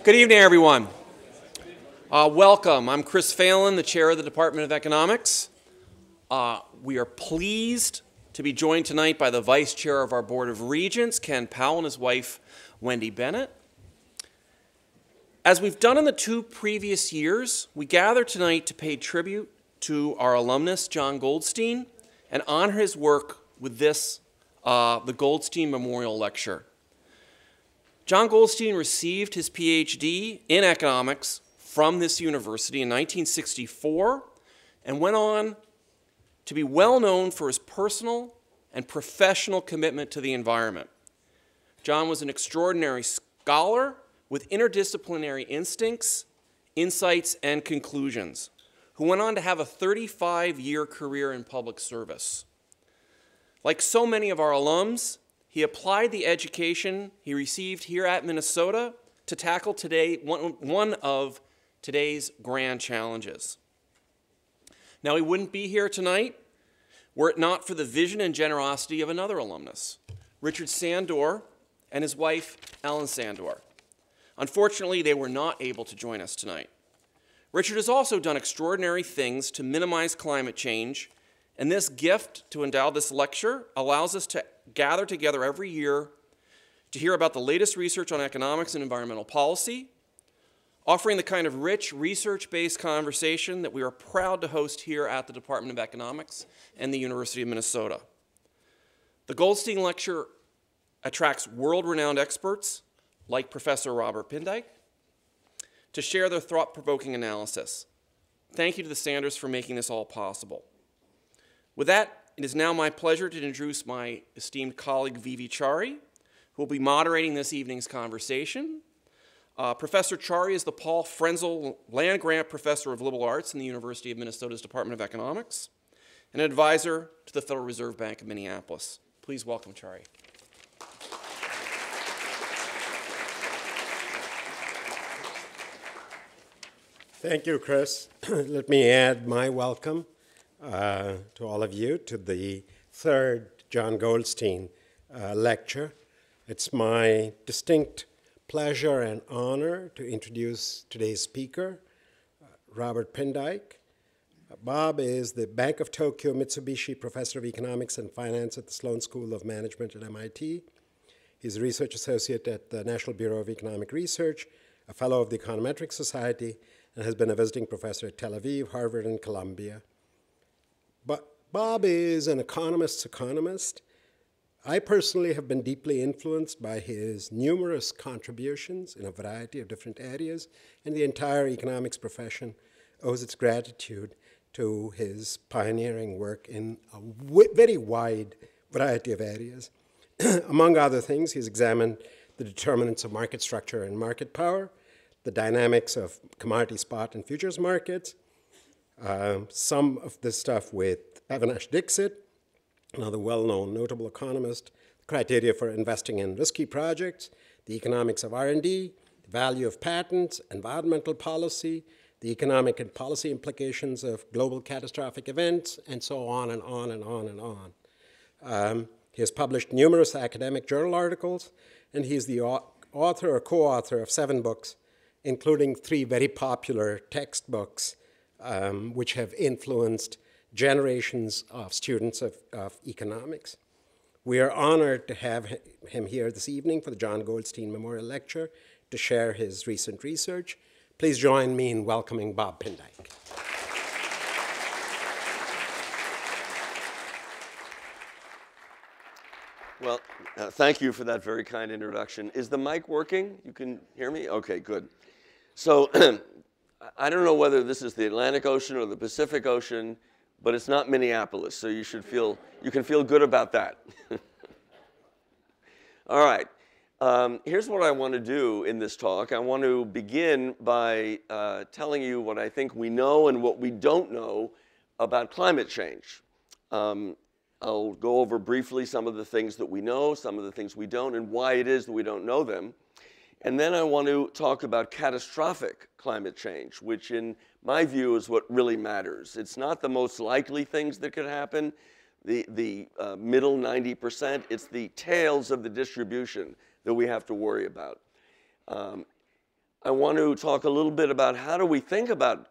Good evening, everyone. Welcome. I'm Chris Phelan, the chair of the Department of Economics. We are pleased to be joined tonight by the vice chair of our Board of Regents, Ken Powell, and his wife, Wendy Bennett. As we've done in the two previous years, we gather tonight to pay tribute to our alumnus, John Goldstein, and honor his work with this, the Goldstein Memorial Lecture. John Goldstein received his PhD in economics from this university in 1964 and went on to be well known for his personal and professional commitment to the environment. John was an extraordinary scholar with interdisciplinary instincts, insights, and conclusions, who went on to have a 35-year career in public service. Like so many of our alums, he applied the education he received here at Minnesota to tackle one of today's grand challenges. Now, he wouldn't be here tonight were it not for the vision and generosity of another alumnus, Richard Sandor and his wife, Ellen Sandor. Unfortunately, they were not able to join us tonight. Richard has also done extraordinary things to minimize climate change, and this gift to endow this lecture allows us to gather together every year to hear about the latest research on economics and environmental policy, offering the kind of rich research-based conversation that we are proud to host here at the Department of Economics and the University of Minnesota. The Goldstein Lecture attracts world-renowned experts like Professor Robert Pindyck to share their thought-provoking analysis. Thank you to the Sanders for making this all possible. With that, it is now my pleasure to introduce my esteemed colleague, Vivi Chari, who will be moderating this evening's conversation. Professor Chari is the Paul Frenzel Land Grant Professor of Liberal Arts in the University of Minnesota's Department of Economics and an advisor to the Federal Reserve Bank of Minneapolis. Please welcome Chari. Thank you, Chris. Let me add my welcome to all of you to the third John Goldstein lecture. It's my distinct pleasure and honor to introduce today's speaker, Robert Pindyck. Bob is the Bank of Tokyo Mitsubishi Professor of Economics and Finance at the Sloan School of Management at MIT. He's a research associate at the National Bureau of Economic Research, a fellow of the Econometric Society, and has been a visiting professor at Tel Aviv, Harvard, and Columbia. But Bob is an economist's economist. I personally have been deeply influenced by his numerous contributions in a variety of different areas, and the entire economics profession owes its gratitude to his pioneering work in a very wide variety of areas. Among other things, he's examined the determinants of market structure and market power, the dynamics of commodity spot and futures markets, some of this stuff with Avinash Dixit, another well-known notable economist, criteria for investing in risky projects, the economics of R&D, the value of patents, environmental policy, the economic and policy implications of global catastrophic events, and so on and on and on and on. He has published numerous academic journal articles, and he's the author or co-author of 7 books, including 3 very popular textbooks which have influenced generations of students of economics. We are honored to have him here this evening for the John Goldstein Memorial Lecture to share his recent research. Please join me in welcoming Bob Pindyck. Well, thank you for that very kind introduction. Is the mic working? You can hear me? Okay, good. So I don't know whether this is the Atlantic Ocean or the Pacific Ocean, but it's not Minneapolis, so you can feel good about that. All right. Here's what I want to do in this talk. I want to begin by telling you what I think we know and what we don't know about climate change. I'll go over briefly some of the things that we know, some of the things we don't, and why it is that we don't know them. And then I want to talk about catastrophic climate change, which in my view is what really matters. It's not the most likely things that could happen, the middle 90%. It's the tails of the distribution that we have to worry about. I want to talk a little bit about how do we think about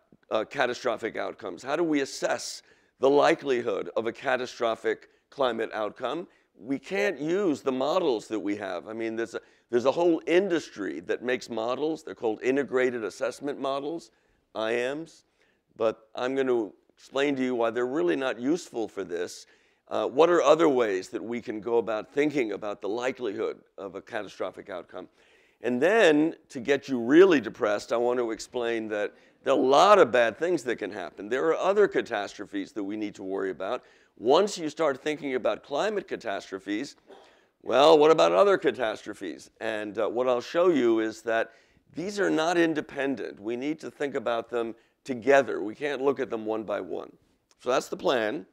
catastrophic outcomes? How do we assess the likelihood of a catastrophic climate outcome? We can't use the models that we have. I mean, there's a whole industry that makes models. They're called integrated assessment models, IAMs. But I'm going to explain to you why they're really not useful for this. What are other ways that we can go about thinking about the likelihood of a catastrophic outcome? And then, to get you really depressed, I want to explain that there are a lot of bad things that can happen. There are other catastrophes that we need to worry about. Once you start thinking about climate catastrophes, well, what about other catastrophes? And what I'll show you is that these are not independent. We need to think about them together. We can't look at them one by one. So that's the plan.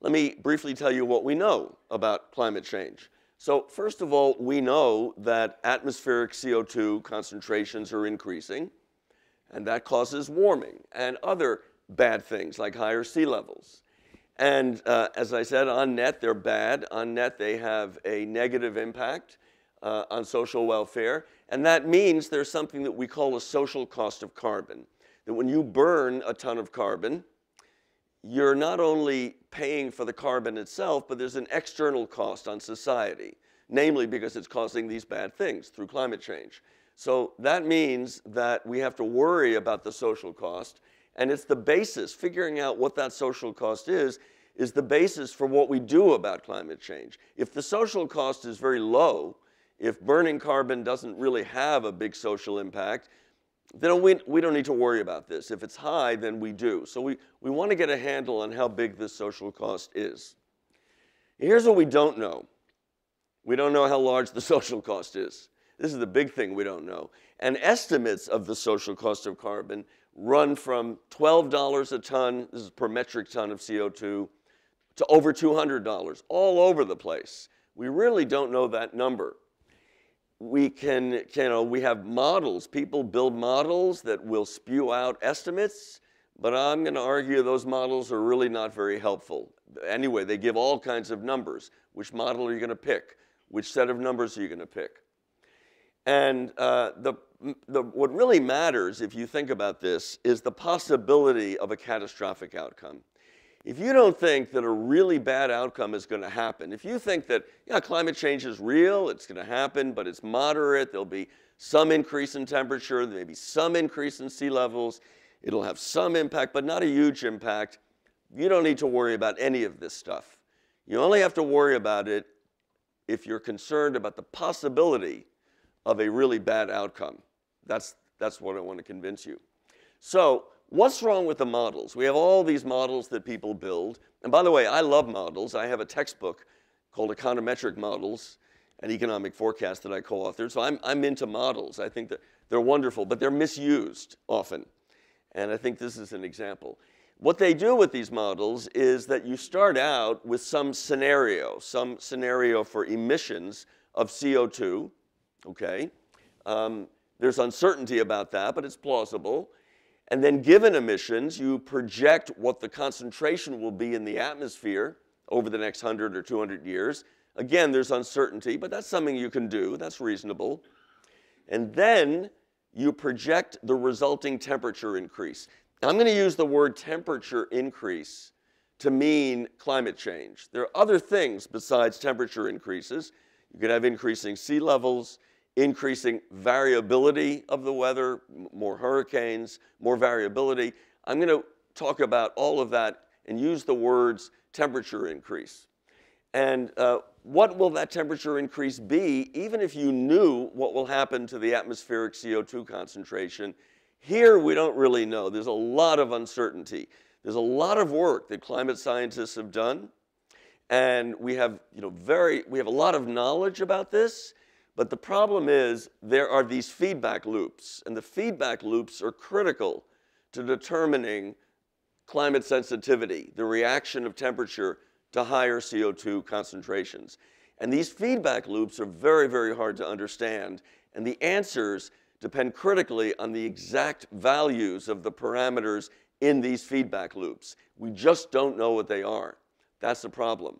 Let me briefly tell you what we know about climate change. So first of all, we know that atmospheric CO2 concentrations are increasing, and that causes warming and other bad things like higher sea levels. And as I said, on net, they're bad. On net, they have a negative impact on social welfare. And that means there's something that we call a social cost of carbon. That when you burn a ton of carbon, you're not only paying for the carbon itself, but there's an external cost on society, namely because it's causing these bad things through climate change. So that means that we have to worry about the social cost. And it's the basis, figuring out what that social cost is the basis for what we do about climate change. If the social cost is very low, if burning carbon doesn't really have a big social impact, then we don't need to worry about this. If it's high, then we do. So we want to get a handle on how big this social cost is. Here's what we don't know. We don't know how large the social cost is. This is the big thing we don't know. And estimates of the social cost of carbon run from $12 a ton, this is per metric ton of CO2, to over $200, all over the place. We really don't know that number. We have models. People build models that will spew out estimates, but I'm going to argue those models are really not very helpful. Anyway, they give all kinds of numbers. Which model are you going to pick? Which set of numbers are you going to pick? And what really matters, if you think about this, is the possibility of a catastrophic outcome. If you don't think that a really bad outcome is going to happen, if you think that climate change is real, it's going to happen, but it's moderate, there'll be some increase in temperature, there may be some increase in sea levels, it'll have some impact, but not a huge impact, you don't need to worry about any of this stuff. You only have to worry about it if you're concerned about the possibility of a really bad outcome. That's what I want to convince you. So what's wrong with the models? We have all these models that people build. And by the way, I love models. I have a textbook called Econometric Models and Economic Forecast that I co-authored. So I'm into models. I think that they're wonderful, but they're misused often. And I think this is an example. What they do with these models is that you start out with some scenario for emissions of CO2. Okay, there's uncertainty about that, but it's plausible. And then given emissions, you project what the concentration will be in the atmosphere over the next 100 or 200 years. Again, there's uncertainty, but that's something you can do. That's reasonable. And then you project the resulting temperature increase. Now, I'm going to use the word temperature increase to mean climate change. There are other things besides temperature increases. You could have increasing sea levels, increasing variability of the weather, more hurricanes, more variability. I'm going to talk about all of that and use the words temperature increase. And what will that temperature increase be, even if you knew what will happen to the atmospheric CO2 concentration? Here, we don't really know. There's a lot of uncertainty. There's a lot of work that climate scientists have done. And we have, we have a lot of knowledge about this. But the problem is there are these feedback loops, and the feedback loops are critical to determining climate sensitivity, the reaction of temperature to higher CO2 concentrations. And these feedback loops are very, very hard to understand, and the answers depend critically on the exact values of the parameters in these feedback loops. We just don't know what they are. That's the problem.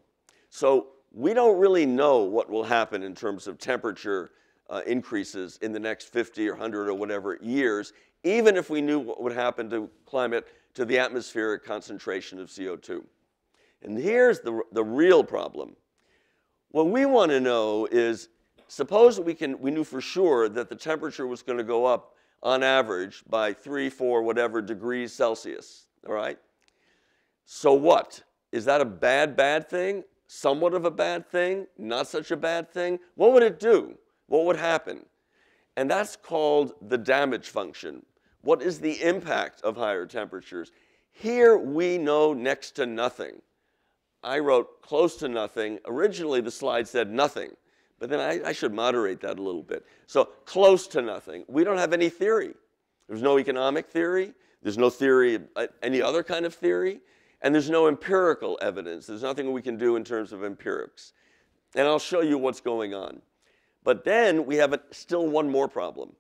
So we don't really know what will happen in terms of temperature increases in the next 50 or 100 or whatever years, even if we knew what would happen to climate, to the atmospheric concentration of CO2. And here's the real problem. What we want to know is, suppose we knew for sure that the temperature was going to go up on average by 3, 4, whatever degrees Celsius, all right? So what? Is that a bad thing? Somewhat of a bad thing? Not such a bad thing? What would it do? What would happen? And that's called the damage function. What is the impact of higher temperatures? Here we know next to nothing. I wrote close to nothing. Originally the slide said nothing, but then I should moderate that a little bit. So close to nothing. We don't have any theory. There's no economic theory. There's no theory of any other kind of theory. And there's no empirical evidence. There's nothing we can do in terms of empirics. And I'll show you what's going on. But then we have still one more problem.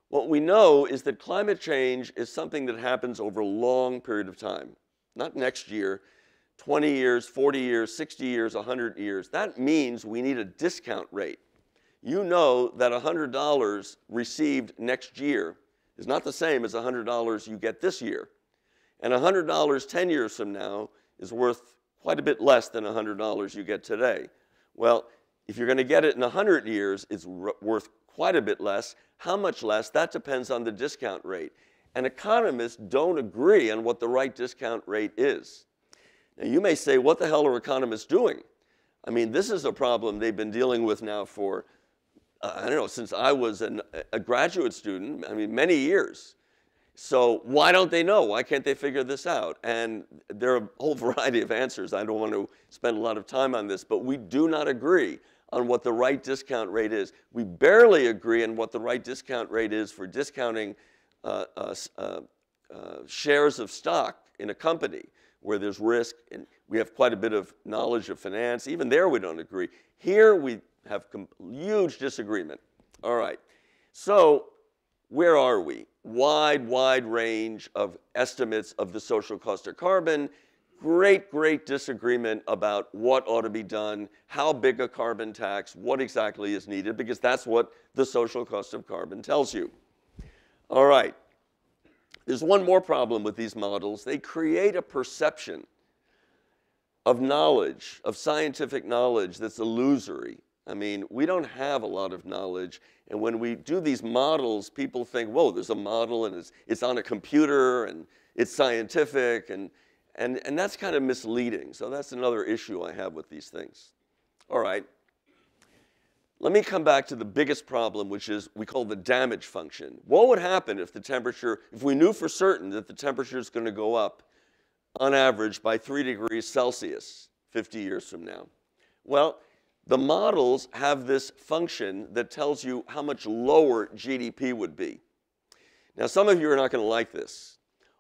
What we know is that climate change is something that happens over a long period of time. Not next year, 20 years, 40 years, 60 years, 100 years. That means we need a discount rate. You know that $100 received next year is not the same as $100 you get this year. And $100 10 years from now is worth quite a bit less than $100 you get today. Well, if you're going to get it in 100 years, it's worth quite a bit less. How much less? That depends on the discount rate. And economists don't agree on what the right discount rate is. Now, you may say, what the hell are economists doing? I mean, this is a problem they've been dealing with now for, I don't know, since I was a graduate student, I mean, many years. So why don't they know? Why can't they figure this out? And there are a whole variety of answers. I don't want to spend a lot of time on this, but we do not agree on what the right discount rate is. We barely agree on what the right discount rate is for discounting shares of stock in a company where there's risk, and we have quite a bit of knowledge of finance. Even there we don't agree. Here we have huge disagreement. All right, so where are we? Wide range of estimates of the social cost of carbon. Great disagreement about what ought to be done, how big a carbon tax, what exactly is needed, because that's what the social cost of carbon tells you. All right. There's one more problem with these models. They create a perception of knowledge, of scientific knowledge that's illusory. I mean, we don't have a lot of knowledge, and when we do these models, people think, whoa, there's a model, and it's on a computer, and it's scientific, and that's kind of misleading. So that's another issue I have with these things. All right. Let me come back to the biggest problem, which is we call the damage function. What would happen if the temperature, if we knew for certain that the temperature is going to go up on average by 3 degrees Celsius 50 years from now? Well, the models have this function that tells you how much lower GDP would be. Now, some of you are not going to like this.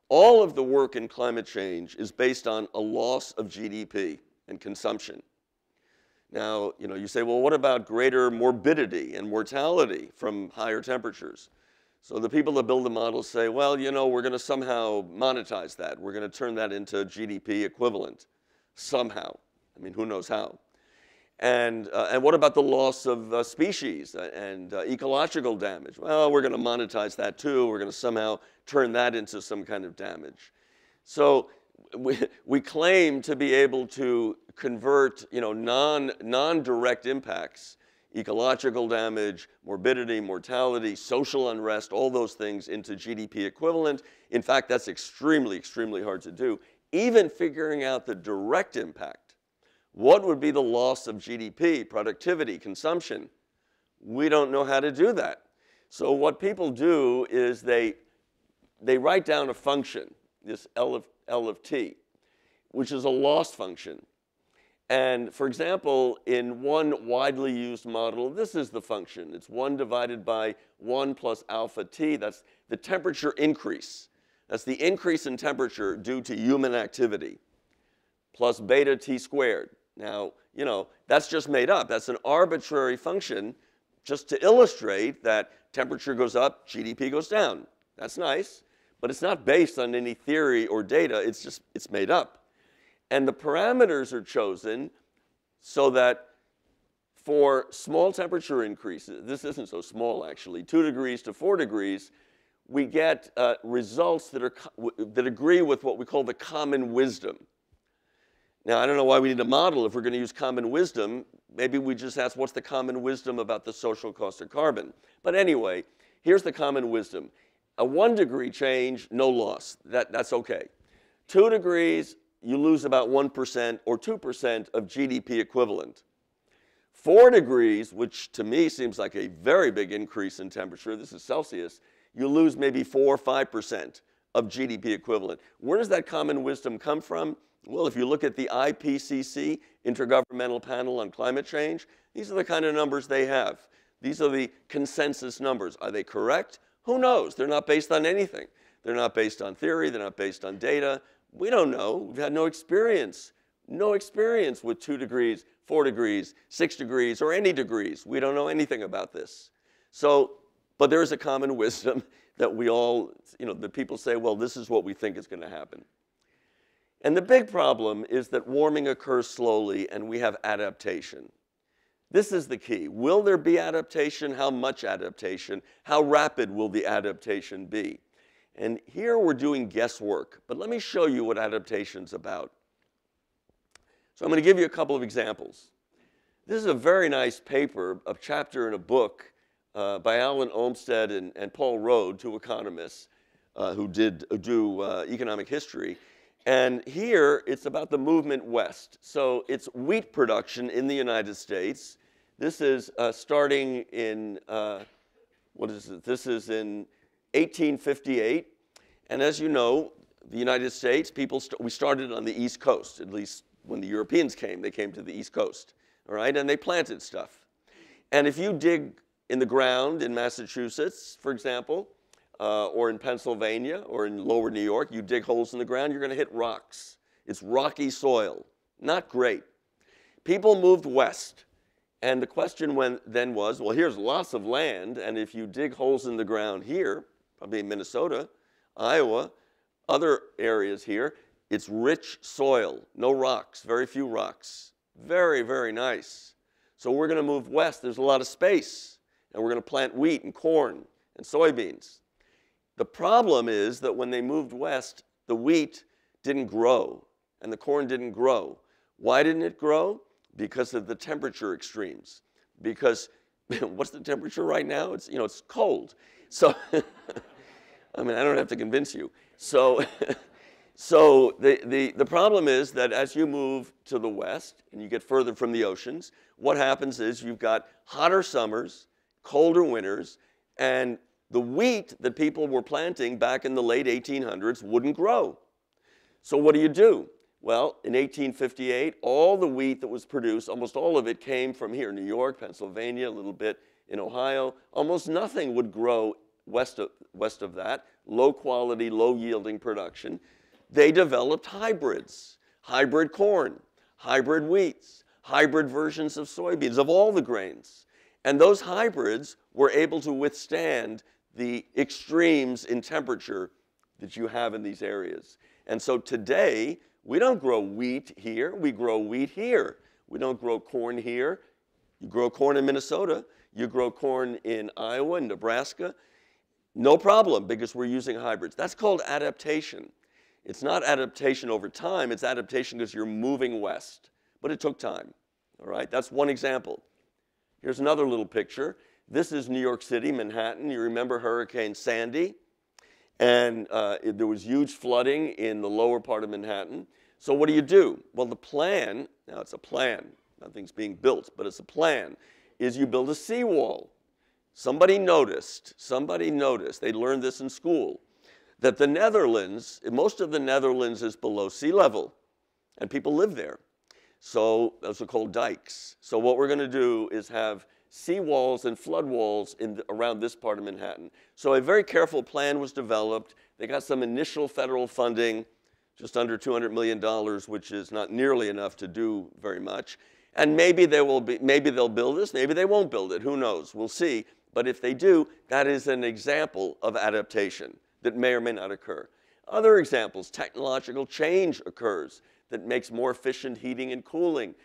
All of the work in climate change is based on a loss of GDP and consumption. Now, you say, well, what about greater morbidity and mortality from higher temperatures? So the people that build the models say, well, we're going to somehow monetize that. We're going to turn that into GDP equivalent somehow. I mean, who knows how? And what about the loss of species and ecological damage? Well, we're going to monetize that too. We're going to somehow turn that into some kind of damage. So we claim to be able to convert non-direct impacts, ecological damage, morbidity, mortality, social unrest, all those things into GDP equivalent. In fact, that's extremely hard to do. Even figuring out the direct impact. What would be the loss of GDP, productivity, consumption? We don't know how to do that. So what people do is they write down a function, this L of t, which is a loss function. And for example, in one widely used model, this is the function. It's 1 divided by 1 plus alpha t. That's the temperature increase. That's the increase in temperature due to human activity, plus beta t squared. Now, that's just made up. That's an arbitrary function just to illustrate that temperature goes up, GDP goes down. That's nice, but it's not based on any theory or data. It's made up. And the parameters are chosen so that for small temperature increases, this isn't so small actually, 2 degrees to 4 degrees, we get results that agree with what we call the common wisdom. Now, I don't know why we need a model if we're going to use common wisdom. Maybe we just ask, what's the common wisdom about the social cost of carbon? But anyway, here's the common wisdom. A 1 degree change, no loss. That's okay. 2 degrees, you lose about 1% or 2% of GDP equivalent. 4 degrees, which to me seems like a very big increase in temperature, this is Celsius, you lose maybe 4 or 5% of GDP equivalent. Where does that common wisdom come from? Well, if you look at the IPCC, Intergovernmental Panel on Climate Change, these are the kind of numbers they have. These are the consensus numbers. Are they correct? Who knows? They're not based on anything. They're not based on theory. They're not based on data. We don't know. We've had no experience with 2 degrees, 4 degrees, 6 degrees, or any degrees. We don't know anything about this. So, but there is a common wisdom that we all, that people say, well, this is what we think is going to happen. And the big problem is that warming occurs slowly and we have adaptation. This is the key. Will there be adaptation? How much adaptation? How rapid will the adaptation be? And here we're doing guesswork, but let me show you what adaptation's about. So I'm going to give you a couple of examples. This is a very nice paper, a chapter in a book by Alan Olmsted and Paul Rode, 2 economists who do economic history. And here, it's about the movement west. So it's wheat production in the United States. This is starting in, This is in 1858. And as you know, the United States, we started on the East Coast. At least when the Europeans came, they came to the East Coast. All right? And they planted stuff. And if you dig in the ground in Massachusetts, for example, or in Pennsylvania, or in lower New York, you dig holes in the ground, you're going to hit rocks. It's rocky soil. Not great. People moved west. And the question then was, well, here's lots of land, and if you dig holes in the ground here, probably in Minnesota, Iowa, other areas here, it's rich soil, no rocks, very few rocks. Very, very nice. So we're going to move west. There's a lot of space, and we're going to plant wheat and corn and soybeans. The problem is that when they moved west, the wheat didn't grow and the corn didn't grow. Why didn't it grow? Because of the temperature extremes. Because what's the temperature right now? It's, it's cold. So, I mean, I don't have to convince you. So, the problem is that as you move to the west and you get further from the oceans, what happens is you've got hotter summers, colder winters, and the wheat that people were planting back in the late 1800s wouldn't grow. So what do? Well, in 1858, all the wheat that was produced, almost all of it came from here, New York, Pennsylvania, a little bit in Ohio. Almost nothing would grow west of that, low quality, low yielding production. They developed hybrids, hybrid corn, hybrid wheats, hybrid versions of soybeans, of all the grains. And those hybrids were able to withstand the extremes in temperature that you have in these areas. And so today, we don't grow wheat here, we grow wheat here. We don't grow corn here. You grow corn in Minnesota, you grow corn in Iowa and Nebraska. No problem, because we're using hybrids. That's called adaptation. It's not adaptation over time, it's adaptation because you're moving west. But it took time, all right? That's one example. Here's another little picture. This is New York City, Manhattan. You remember Hurricane Sandy? And there was huge flooding in the lower part of Manhattan. So what do? Well, the plan, now it's a plan, nothing's being built, but it's a plan, is you build a seawall. Somebody noticed, they learned this in school, that the Netherlands, most of the Netherlands is below sea level, and people live there. So those are called dikes. So what we're going to do is have seawalls and floodwalls around this part of Manhattan. So a very careful plan was developed. They got some initial federal funding, just under $200 million, which is not nearly enough to do very much. And maybe they'll build this, maybe they won't build it, who knows, we'll see. But if they do, that is an example of adaptation that may or may not occur. Other examples, technological change occurs that makes more efficient heating and cooling.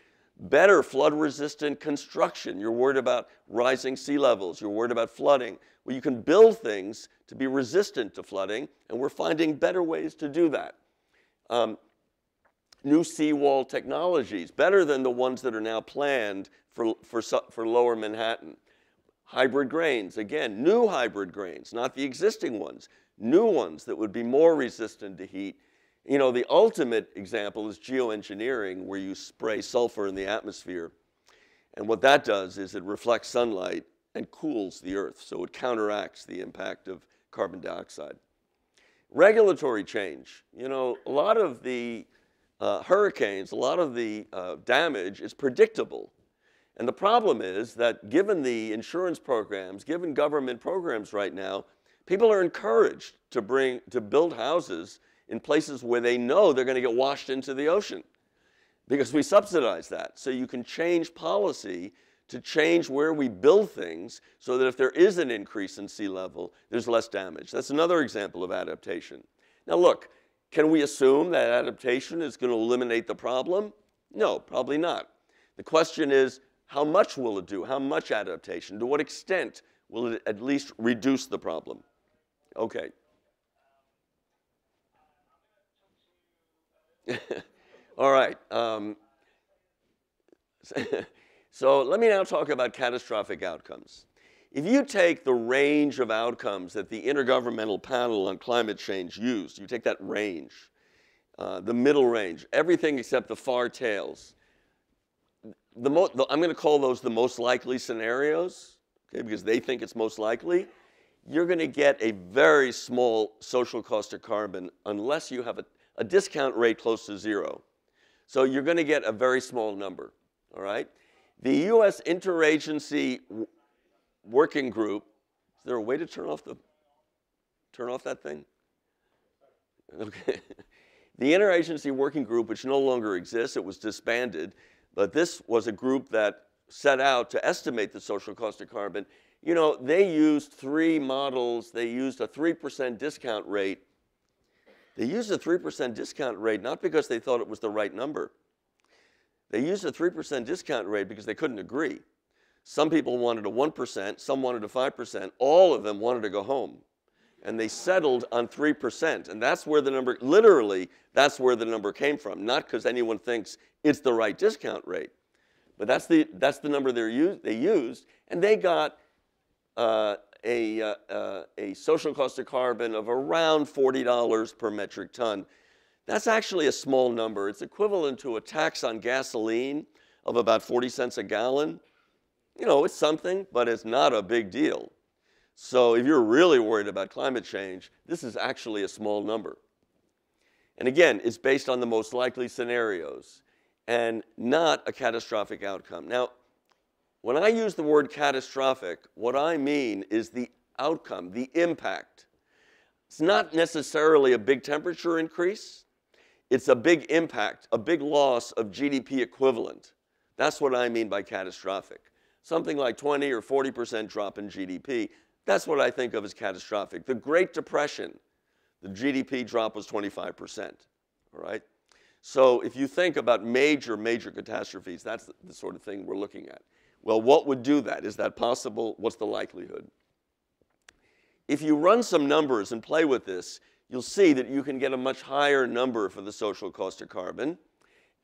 better flood-resistant construction. You're worried about rising sea levels. You're worried about flooding. Well, you can build things to be resistant to flooding, and we're finding better ways to do that. New seawall technologies, better than the ones that are now planned for lower Manhattan. Hybrid grains, again, new hybrid grains, not the existing ones, new ones that would be more resistant to heat. You know, the ultimate example is geoengineering, where you spray sulfur in the atmosphere. And what that does is it reflects sunlight and cools the earth, so it counteracts the impact of carbon dioxide. Regulatory change. You know, a lot of the hurricanes, a lot of the damage is predictable. And the problem is that given the insurance programs, given government programs right now, people are encouraged to build houses in places where they know they're going to get washed into the ocean, because we subsidize that. So you can change policy to change where we build things so that if there is an increase in sea level, there's less damage. That's another example of adaptation. Now look, can we assume that adaptation is going to eliminate the problem? No, probably not. The question is, how much will it do? How much adaptation? To what extent will it at least reduce the problem? Okay. All right. So let me now talk about catastrophic outcomes. If you take the range of outcomes that the Intergovernmental Panel on Climate Change used, you take that range, the middle range, everything except the far tails, I'm going to call those the most likely scenarios, okay, because they think it's most likely. You're going to get a very small social cost of carbon unless you have a discount rate close to zero. So you're going to get a very small number, all right? The U.S. Interagency Working Group, is there a way to turn off that thing? Okay. The Interagency Working Group, which no longer exists, it was disbanded, but this was a group that set out to estimate the social cost of carbon. You know, they used 3 models. They used a 3% discount rate. They used a 3% discount rate not because they thought it was the right number. They used a 3% discount rate because they couldn't agree. Some people wanted a 1%, some wanted a 5%. All of them wanted to go home. And they settled on 3%. And that's where the number, literally, that's where the number came from. Not because anyone thinks it's the right discount rate. But that's the number they used. And they got a social cost of carbon of around $40 per metric ton. That's actually a small number. It's equivalent to a tax on gasoline of about 40 cents a gallon. You know, it's something, but it's not a big deal. So if you're really worried about climate change, this is actually a small number. And again, it's based on the most likely scenarios and not a catastrophic outcome. Now, when I use the word catastrophic, what I mean is the outcome, the impact. It's not necessarily a big temperature increase. It's a big impact, a big loss of GDP equivalent. That's what I mean by catastrophic. Something like 20 or 40% drop in GDP. That's what I think of as catastrophic. The Great Depression, the GDP drop was 25%, all right? So if you think about major catastrophes, that's the sort of thing we're looking at. Well, what would do that? Is that possible? What's the likelihood? If you run some numbers and play with this, you'll see that you can get a much higher number for the social cost of carbon.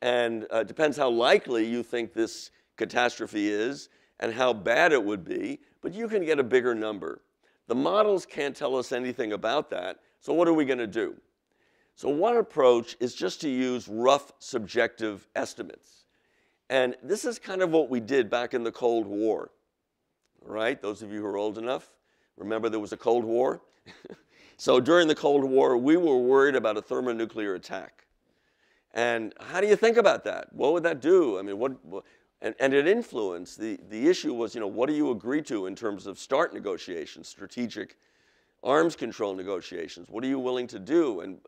And it depends how likely you think this catastrophe is and how bad it would be, but you can get a bigger number. The models can't tell us anything about that, so what are we going to do? So one approach is just to use rough subjective estimates. And this is kind of what we did back in the Cold War, all right? Those of you who are old enough, remember there was a Cold War? So during the Cold War, we were worried about a thermonuclear attack. And how do you think about that? What would that do? I mean, and it influenced, the issue was, you know, what do you agree to in terms of START negotiations, strategic arms control negotiations? What are you willing to do? And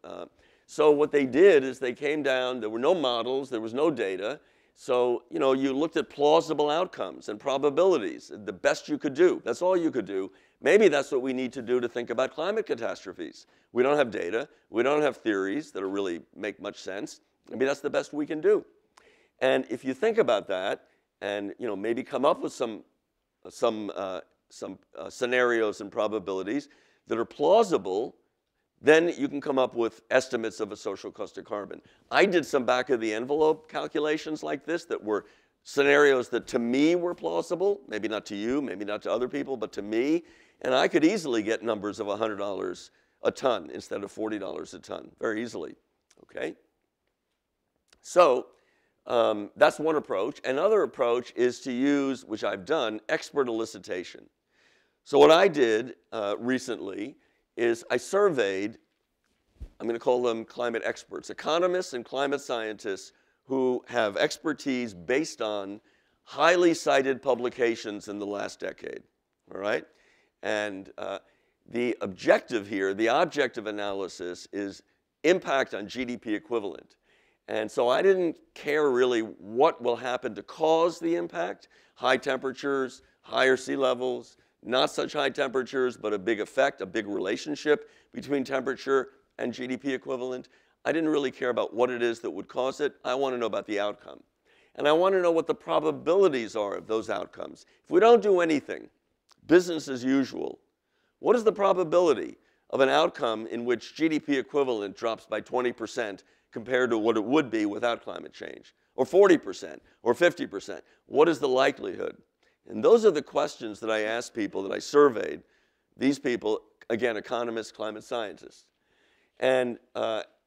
so what they did is they came down, there were no models, there was no data. So, you know, you looked at plausible outcomes and probabilities, the best you could do. That's all you could do. Maybe that's what we need to do to think about climate catastrophes. We don't have data. We don't have theories that really make much sense. Maybe that's the best we can do. And if you think about that, and maybe come up with some scenarios and probabilities that are plausible, then you can come up with estimates of a social cost of carbon. I did some back of the envelope calculations like this that were scenarios that to me were plausible, maybe not to you, maybe not to other people, but to me. And I could easily get numbers of $100 a ton instead of $40 a ton, very easily, okay? So that's one approach. Another approach is to use, which I've done, expert elicitation. So what I did recently is I surveyed, I'm going to call them climate experts, economists and climate scientists who have expertise based on highly cited publications in the last decade, all right? And the objective here, the objective analysis is impact on GDP equivalent. And so I didn't care really what will happen to cause the impact, high temperatures, higher sea levels, not such high temperatures, but a big effect, a big relationship between temperature and GDP equivalent. I didn't really care about what it is that would cause it. I want to know about the outcome. And I want to know what the probabilities are of those outcomes. If we don't do anything, business as usual, what is the probability of an outcome in which GDP equivalent drops by 20% compared to what it would be without climate change? Or 40%, or 50%? What is the likelihood? And those are the questions that I asked people that I surveyed. These people, again, economists, climate scientists. And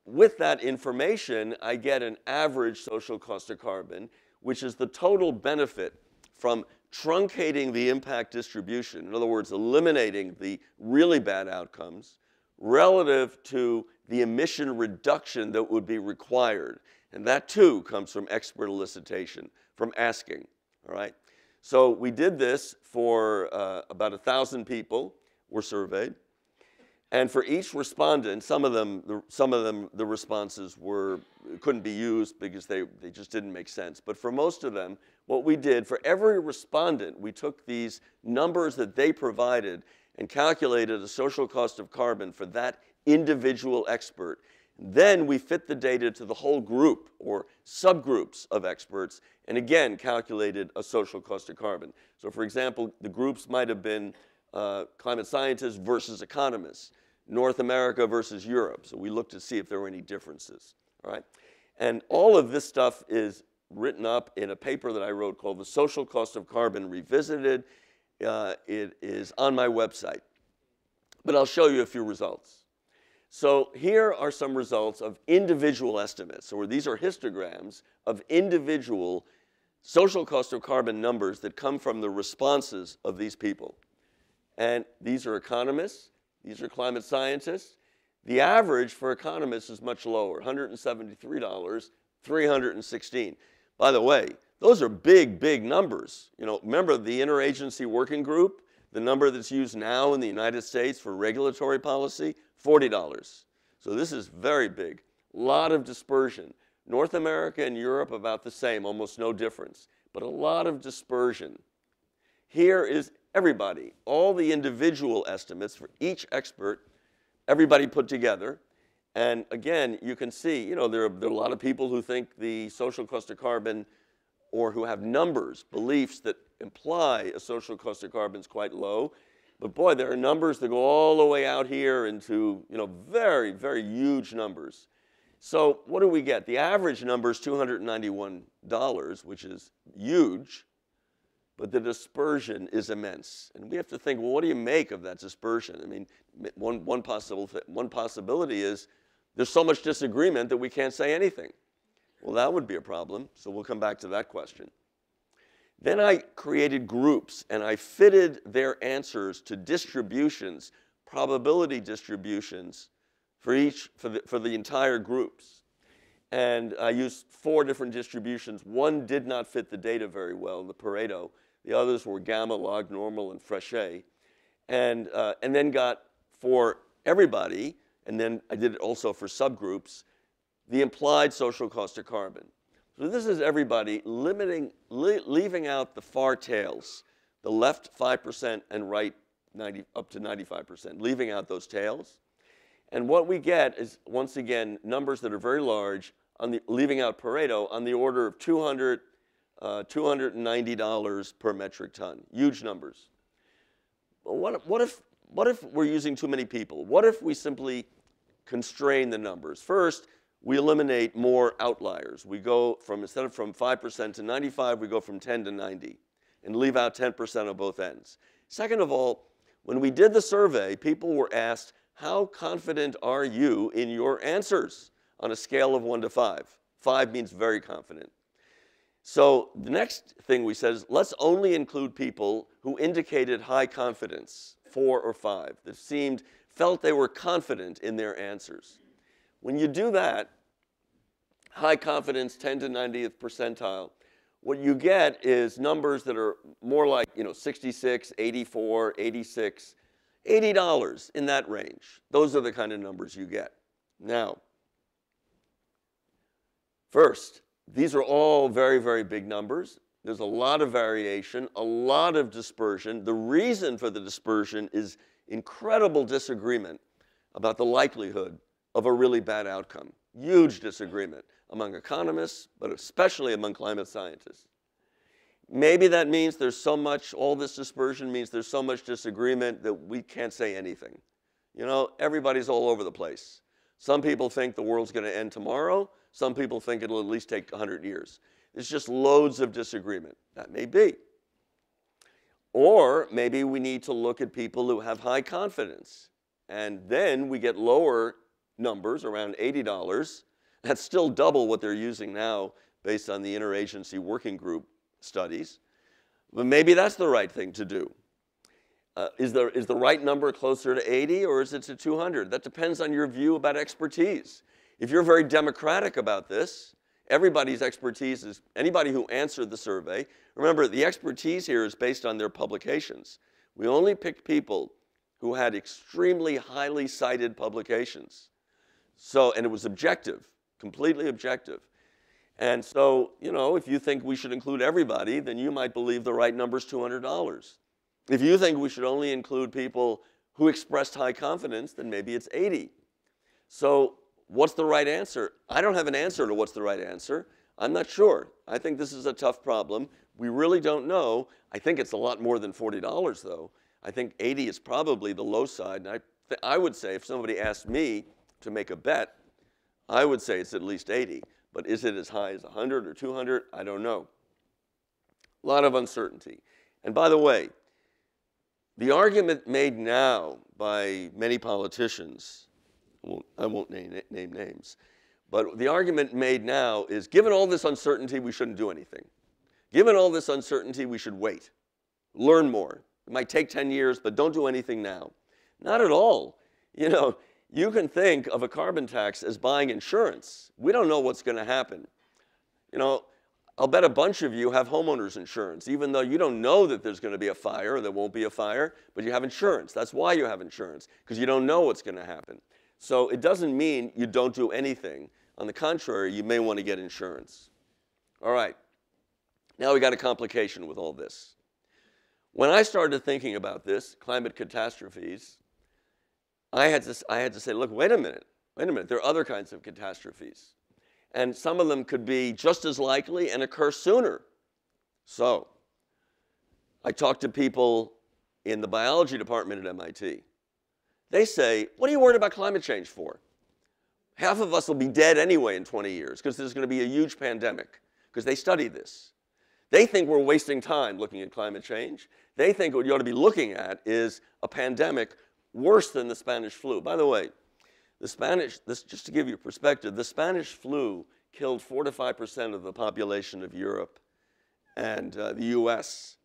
with that information, I get an average social cost of carbon, which is the total benefit from truncating the impact distribution, in other words, eliminating the really bad outcomes, relative to the emission reduction that would be required. And that, too, comes from expert elicitation, from asking, all right? So we did this for about 1,000 people were surveyed. And for each respondent, some of them, the responses couldn't be used because they just didn't make sense. But for most of them, what we did, for every respondent, we took these numbers that they provided and calculated a social cost of carbon for that individual expert. Then we fit the data to the whole group or subgroups of experts and again calculated a social cost of carbon. So for example, the groups might have been climate scientists versus economists, North America versus Europe. So we looked to see if there were any differences, all right? And all of this stuff is written up in a paper that I wrote called The Social Cost of Carbon Revisited. It is on my website. But I'll show you a few results. So here are some results of individual estimates. So these are histograms of individual social cost of carbon numbers that come from the responses of these people. And these are economists. These are climate scientists. The average for economists is much lower, $173, 316. By the way, those are big, big numbers. You know, remember the interagency working group, the number that's used now in the United States for regulatory policy, $40. So this is very big. A lot of dispersion. North America and Europe about the same, almost no difference, but a lot of dispersion. Here is everybody, all the individual estimates for each expert, everybody put together. And again, you can see, you know, there are a lot of people who think the social cost of carbon or who have numbers, beliefs that imply a social cost of carbon is quite low. But boy, there are numbers that go all the way out here into, you know, very, very huge numbers. So what do we get? The average number is $291, which is huge, but the dispersion is immense. And we have to think, well, what do you make of that dispersion? I mean, one possibility is there's so much disagreement that we can't say anything. Well, that would be a problem, so we'll come back to that question. Then I created groups, and I fitted their answers to distributions, probability distributions for the entire groups. And I used 4 different distributions. One did not fit the data very well, the Pareto. The others were gamma, log normal, and Frechet. And then got for everybody, and then I did it also for subgroups, the implied social cost of carbon. So this is everybody leaving out the far tails, the left 5% and right up to 95%, leaving out those tails. And what we get is, once again, numbers that are very large, leaving out Pareto, on the order of $290 per metric ton. Huge numbers. But what if we're using too many people? What if we simply constrain the numbers? First, we eliminate more outliers. We go from, instead of from 5% to 95, we go from 10 to 90 and leave out 10% of both ends. Second of all, when we did the survey, people were asked, how confident are you in your answers on a scale of 1 to 5? 5 means very confident. So the next thing we said is, let's only include people who indicated high confidence, 4 or 5, that felt they were confident in their answers. When you do that, high confidence, 10 to 90th percentile, what you get is numbers that are more like 66, 84, 86, $80 in that range. Those are the kind of numbers you get. Now, first, these are all very, very big numbers. There's a lot of variation, a lot of dispersion. The reason for the dispersion is incredible disagreement about the likelihood of a really bad outcome. Huge disagreement among economists, but especially among climate scientists. Maybe that means there's so much, all this dispersion means there's so much disagreement that we can't say anything. Everybody's all over the place. Some people think the world's going to end tomorrow. Some people think it'll at least take 100 years. There's just loads of disagreement. That may be. Or maybe we need to look at people who have high confidence. And then we get lower numbers, around $80. That's still double what they're using now based on the interagency working group studies. But maybe that's the right thing to do. Is the right number closer to 80 or is it to 200? That depends on your view about expertise. If you're very democratic about this, everybody's expertise is anybody who answered the survey. Remember, the expertise here is based on their publications. We only picked people who had extremely highly cited publications. And it was objective, completely objective. And so, if you think we should include everybody, then you might believe the right number is $200. If you think we should only include people who expressed high confidence, then maybe it's 80. So what's the right answer? I don't have an answer to what's the right answer. I'm not sure. I think this is a tough problem. We really don't know. I think it's a lot more than $40, though. I think 80 is probably the low side. And I would say if somebody asked me to make a bet, I would say it's at least 80. But is it as high as 100 or 200? I don't know. A lot of uncertainty. And by the way, the argument made now by many politicians, I won't name names, but the argument made now is, given all this uncertainty, we shouldn't do anything. Given all this uncertainty, we should wait, learn more. It might take 10 years, but don't do anything now. Not at all. You can think of a carbon tax as buying insurance. We don't know what's going to happen. I'll bet a bunch of you have homeowners insurance, even though you don't know that there's going to be a fire or there won't be a fire, but you have insurance. That's why you have insurance, because you don't know what's going to happen. So it doesn't mean you don't do anything. On the contrary, you may want to get insurance. All right. Now we got a complication with all this. When I started thinking about this, climate catastrophes, I had to say, look, wait a minute. There are other kinds of catastrophes. And some of them could be just as likely and occur sooner. So I talked to people in the biology department at MIT. They say, what are you worried about climate change for? Half of us will be dead anyway in 20 years because there's going to be a huge pandemic, because they study this. They think we're wasting time looking at climate change. They think what you ought to be looking at is a pandemic worse than the Spanish flu. By the way, just to give you perspective, the Spanish flu killed 4 to 5% of the population of Europe and the US.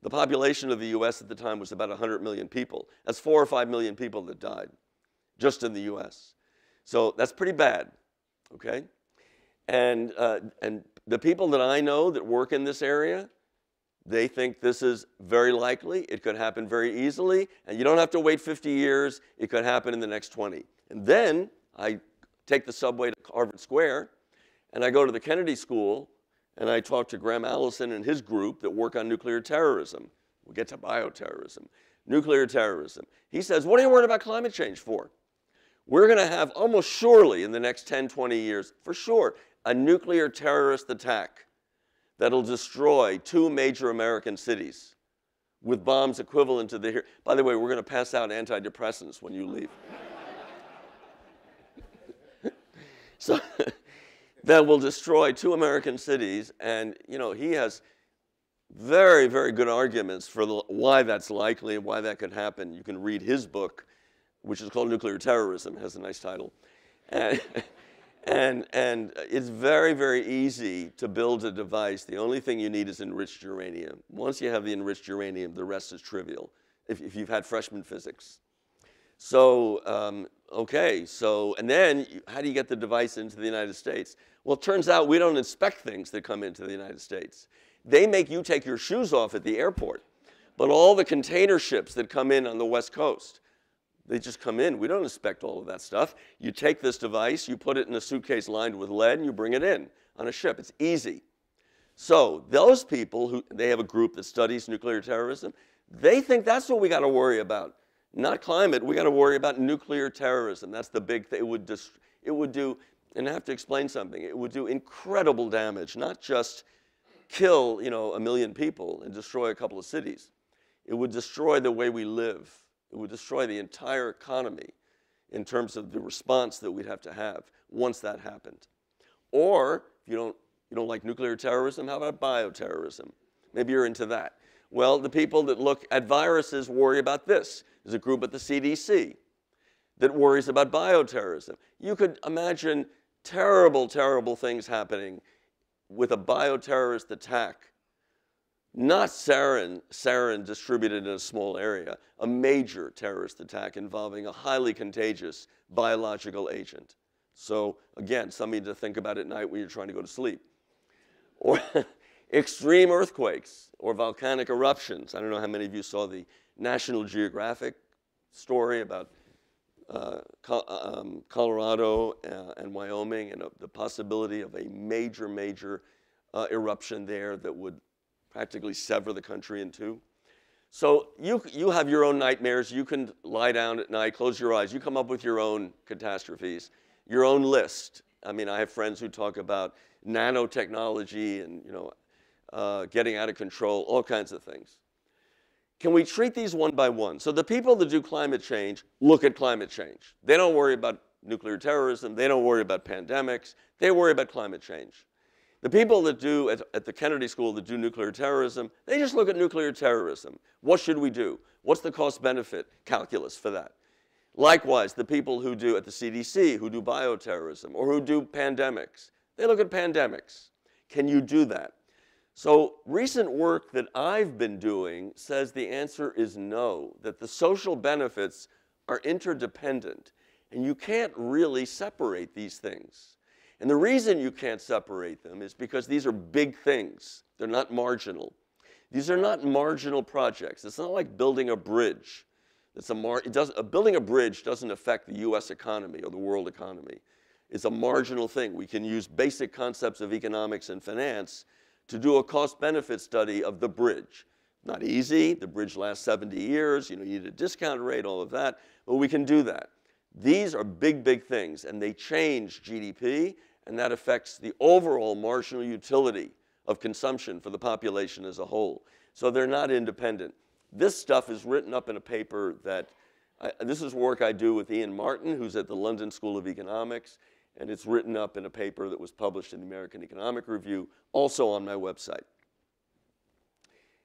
The population of the US at the time was about 100 million people. That's 4 or 5 million people that died just in the US. So that's pretty bad, okay? And the people that I know that work in this area, they think this is very likely. It could happen very easily. And you don't have to wait 50 years. It could happen in the next 20. And then I take the subway to Harvard Square, and I go to the Kennedy School, and I talk to Graham Allison and his group that work on nuclear terrorism. We'll get to bioterrorism. Nuclear terrorism. He says, what are you worried about climate change for? We're going to have almost surely in the next 10, 20 years, for sure, a nuclear terrorist attack that'll destroy 2 major American cities with bombs equivalent to the... By the way, we're going to pass out antidepressants when you leave. So that will destroy 2 American cities. And, you know, he has very, very good arguments for why that's likely and why that could happen. You can read his book, which is called Nuclear Terrorism. It has a nice title. And it's very, very easy to build a device. The only thing you need is enriched uranium. Once you have the enriched uranium, the rest is trivial, if you've had freshman physics. So, okay, so, and then how do you get the device into the United States? Well, it turns out we don't inspect things that come into the United States. They make you take your shoes off at the airport. But all the container ships that come in on the West Coast, they just come in. We don't inspect all of that stuff. You take this device, you put it in a suitcase lined with lead, and you bring it in on a ship. It's easy. So those people, they have a group that studies nuclear terrorism, they think that's what we got to worry about. Not climate, we got to worry about nuclear terrorism. That's the big thing. It would do, and I have to explain something, it would do incredible damage, not just kill, you know, 1 million people and destroy a couple of cities. It would destroy the way we live. It would destroy the entire economy in terms of the response that we'd have to have once that happened. Or, if you don't like nuclear terrorism, how about bioterrorism? Maybe you're into that. Well, the people that look at viruses worry about this. There's a group at the CDC that worries about bioterrorism. You could imagine terrible, terrible things happening with a bioterrorist attack. Not sarin distributed in a small area, a major terrorist attack involving a highly contagious biological agent. So again, something to think about at night when you're trying to go to sleep. Or extreme earthquakes or volcanic eruptions. I don't know how many of you saw the National Geographic story about Colorado and Wyoming and the possibility of a major, major eruption there that would practically sever the country in 2. So you have your own nightmares. You can lie down at night, close your eyes. You come up with your own catastrophes, your own list. I mean, I have friends who talk about nanotechnology and, you know, getting out of control, all kinds of things. Can we treat these one by one? So the people that do climate change look at climate change. They don't worry about nuclear terrorism. They don't worry about pandemics. They worry about climate change. The people that do, at the Kennedy School, that do nuclear terrorism, they just look at nuclear terrorism. What should we do? What's the cost-benefit calculus for that? Likewise, the people who do, at the CDC, who do bioterrorism or who do pandemics, they look at pandemics. Can you do that? So recent work that I've been doing says the answer is no, that the social benefits are interdependent, and you can't really separate these things. And the reason you can't separate them is because these are big things. They're not marginal. These are not marginal projects. It's not like building a bridge. Building a bridge doesn't affect the US economy or the world economy. It's a marginal thing. We can use basic concepts of economics and finance to do a cost-benefit study of the bridge. Not easy. The bridge lasts 70 years. You know, you need a discount rate, all of that. But we can do that. These are big, big things, and they change GDP, and that affects the overall marginal utility of consumption for the population as a whole. So they're not independent. This stuff is written up in a paper that, this is work I do with Ian Martin, who's at the London School of Economics, and it's written up in a paper that was published in the American Economic Review, also on my website.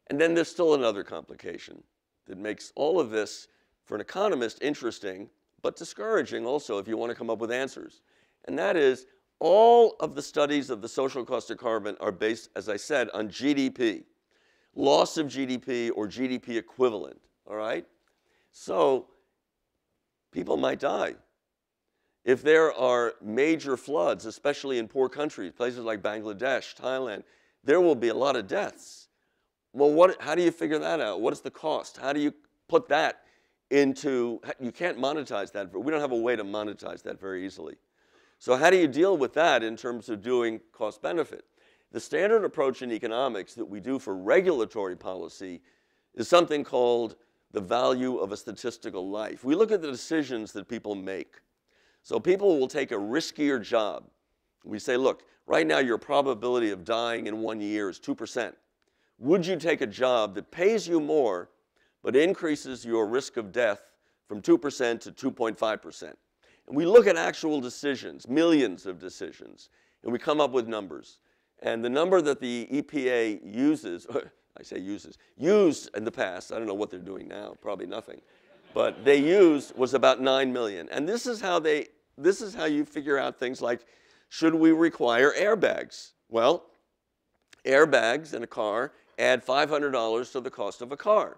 And then there's still another complication that makes all of this, for an economist, interesting, but discouraging also if you want to come up with answers. And that is, all of the studies of the social cost of carbon are based, as I said, on GDP. Loss of GDP or GDP equivalent, all right? So people might die. If there are major floods, especially in poor countries, places like Bangladesh, Thailand, there will be a lot of deaths. Well, how do you figure that out? What is the cost? How do you put that into, you can't monetize that. We don't have a way to monetize that very easily. So how do you deal with that in terms of doing cost benefit? The standard approach in economics that we do for regulatory policy is something called the value of a statistical life. We look at the decisions that people make. So people will take a riskier job. We say, look, right now your probability of dying in 1 year is 2%. Would you take a job that pays you more but increases your risk of death from 2% to 2.5%? And we look at actual decisions, millions of decisions, and we come up with numbers. And the number that the EPA uses, I say uses, used in the past, I don't know what they're doing now, probably nothing, but they used was about 9 million. And this is how you figure out things like, should we require airbags? Well, airbags in a car add $500 to the cost of a car,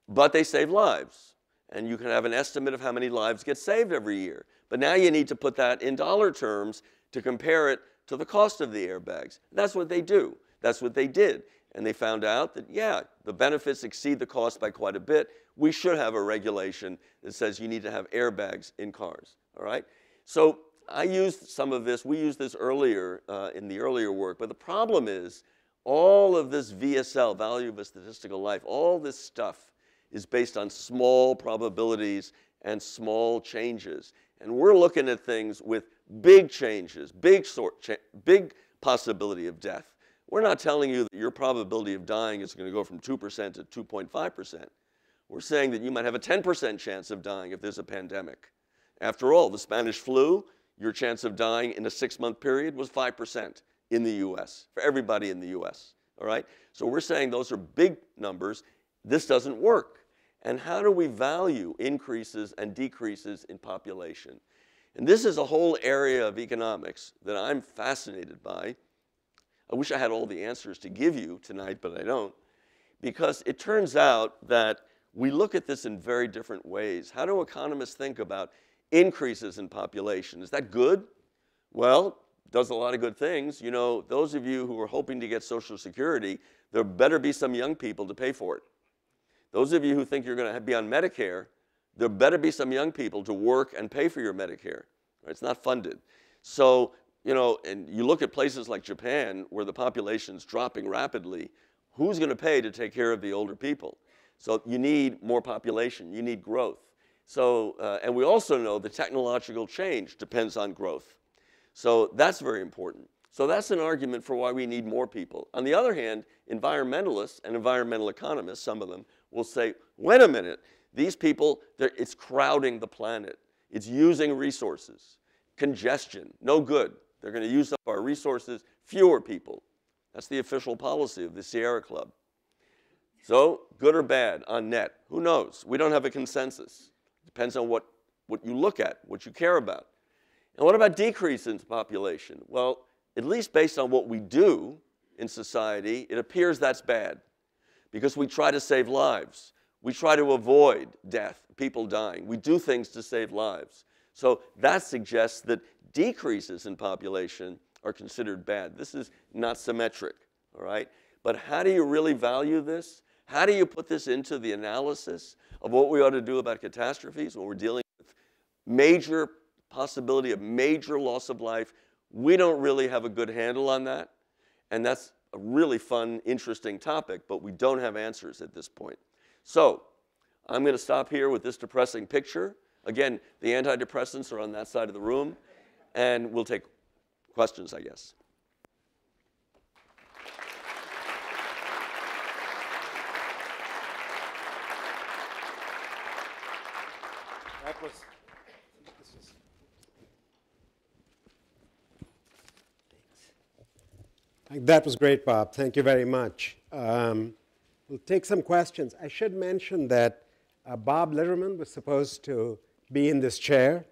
but they save lives. And you can have an estimate of how many lives get saved every year. But now you need to put that in dollar terms to compare it to the cost of the airbags. That's what they do. That's what they did. And they found out that, yeah, the benefits exceed the cost by quite a bit. We should have a regulation that says you need to have airbags in cars, all right? So I used some of this. We used this earlier in the earlier work. But the problem is all of this VSL, value of a statistical life, all this stuff is based on small probabilities and small changes. And we're looking at things with big changes, big possibility of death. We're not telling you that your probability of dying is going to go from 2% to 2.5%. We're saying that you might have a 10% chance of dying if there's a pandemic. After all, the Spanish flu, your chance of dying in a 6-month period was 5% in the US, for everybody in the US, all right? So we're saying those are big numbers. This doesn't work. And how do we value increases and decreases in population? And this is a whole area of economics that I'm fascinated by. I wish I had all the answers to give you tonight, but I don't, because it turns out that we look at this in very different ways. How do economists think about increases in population? Is that good? Well, it does a lot of good things. You know, those of you who are hoping to get Social Security, there better be some young people to pay for it. Those of you who think you're going to be on Medicare, there better be some young people to work and pay for your Medicare. It's not funded. So, you know, and you look at places like Japan where the population's dropping rapidly, who's going to pay to take care of the older people? So you need more population, you need growth. So, and we also know the technological change depends on growth. So that's very important. So that's an argument for why we need more people. On the other hand, environmentalists and environmental economists, some of them, will say, wait a minute, these people, it's crowding the planet. It's using resources. Congestion, no good. They're going to use up our resources, fewer people. That's the official policy of the Sierra Club. So, good or bad on net? Who knows? We don't have a consensus. Depends on what you look at, what you care about. And what about decrease in population? Well, at least based on what we do in society, it appears that's bad. Because we try to save lives. We try to avoid death, people dying. We do things to save lives. So that suggests that decreases in population are considered bad. This is not symmetric, all right? But how do you really value this? How do you put this into the analysis of what we ought to do about catastrophes when we're dealing with major possibility of major loss of life? We don't really have a good handle on that. And that's a really fun, interesting topic, but we don't have answers at this point. So I'm going to stop here with this depressing picture. Again, the antidepressants are on that side of the room, and we'll take questions, I guess. That was great, Bob. Thank you very much. We'll take some questions. I should mention that Bob Litterman was supposed to be in this chair,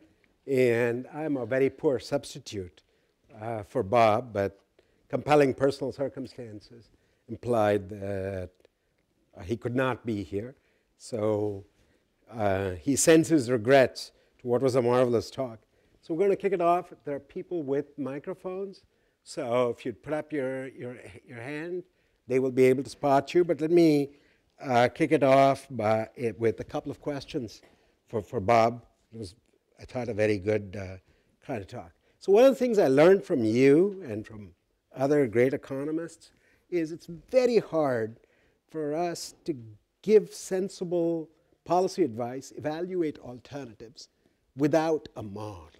and I'm a very poor substitute for Bob, but compelling personal circumstances implied that he could not be here. So he sends his regrets to what was a marvelous talk. So we're going to kick it off. There are people with microphones. So if you'd put up your hand, they will be able to spot you. But let me kick it off with a couple of questions for Bob. It was, I thought, a very good kind of talk. So one of the things I learned from you and from other great economists is it's very hard for us to give sensible policy advice, evaluate alternatives without a model.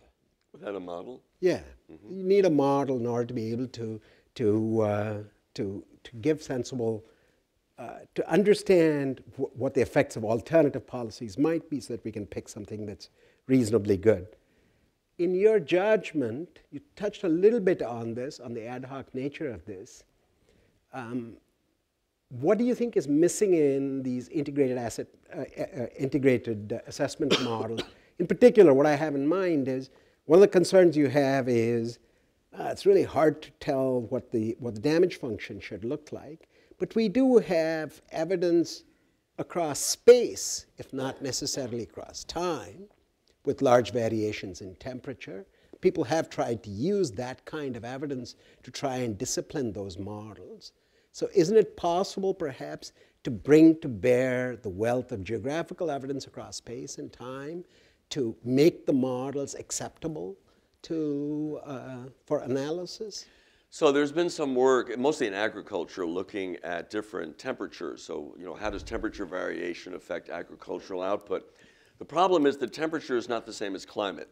Without a model? Yeah, you need a model in order to be able to give sensible, to understand what the effects of alternative policies might be so that we can pick something that's reasonably good. In your judgment, you touched a little bit on this, on the ad hoc nature of this. What do you think is missing in these integrated assessment models? In particular, what I have in mind is one of the concerns you have is it's really hard to tell what the damage function should look like, but we do have evidence across space, if not necessarily across time, with large variations in temperature. People have tried to use that kind of evidence to try and discipline those models. So isn't it possible, perhaps, to bring to bear the wealth of geographical evidence across space and time to make the models acceptable for analysis? So there's been some work, mostly in agriculture, looking at different temperatures. So, how does temperature variation affect agricultural output? The problem is that temperature is not the same as climate.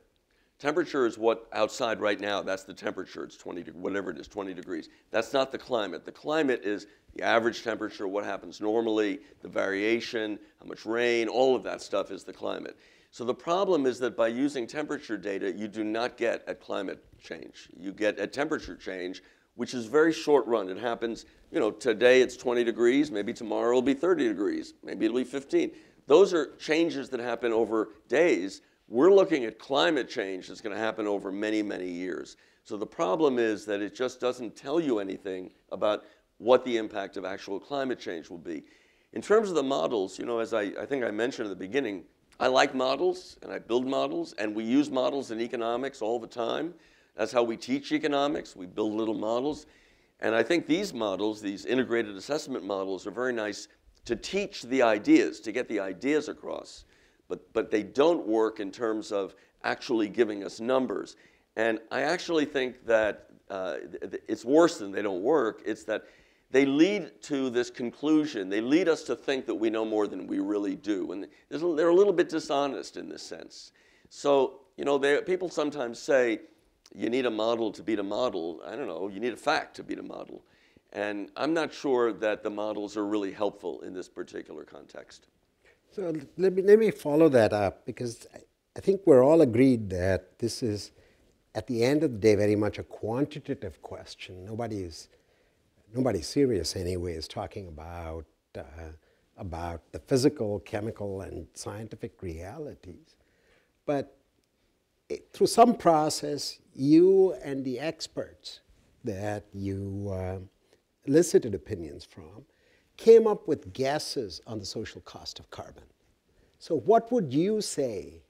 Temperature is what outside right now, that's the temperature. It's 20, whatever it is, 20 degrees. That's not the climate. The climate is the average temperature, what happens normally, the variation, how much rain, all of that stuff is the climate. So the problem is that by using temperature data, you do not get at climate change. You get at temperature change, which is very short run. It happens, today it's 20 degrees, maybe tomorrow it'll be 30 degrees, maybe it'll be 15. Those are changes that happen over days. We're looking at climate change that's going to happen over many, many years. So the problem is that it just doesn't tell you anything about what the impact of actual climate change will be. In terms of the models, as I think I mentioned at the beginning, I like models, and I build models, and we use models in economics all the time. That's how we teach economics. We build little models. And I think these models, these integrated assessment models, are very nice to teach the ideas, to get the ideas across. But they don't work in terms of actually giving us numbers. And I actually think that it's worse than they don't work. It's that they lead to this conclusion. They lead us to think that we know more than we really do. And they're a little bit dishonest in this sense. So, people sometimes say, you need a model to beat a model. I don't know, you need a fact to beat a model. And I'm not sure that the models are really helpful in this particular context. So let me follow that up, because I think we're all agreed that this is, at the end of the day, very much a quantitative question. Nobody serious anyway is talking about the physical, chemical, and scientific realities. But through some process, you and the experts that you elicited opinions from came up with guesses on the social cost of carbon. So what would you say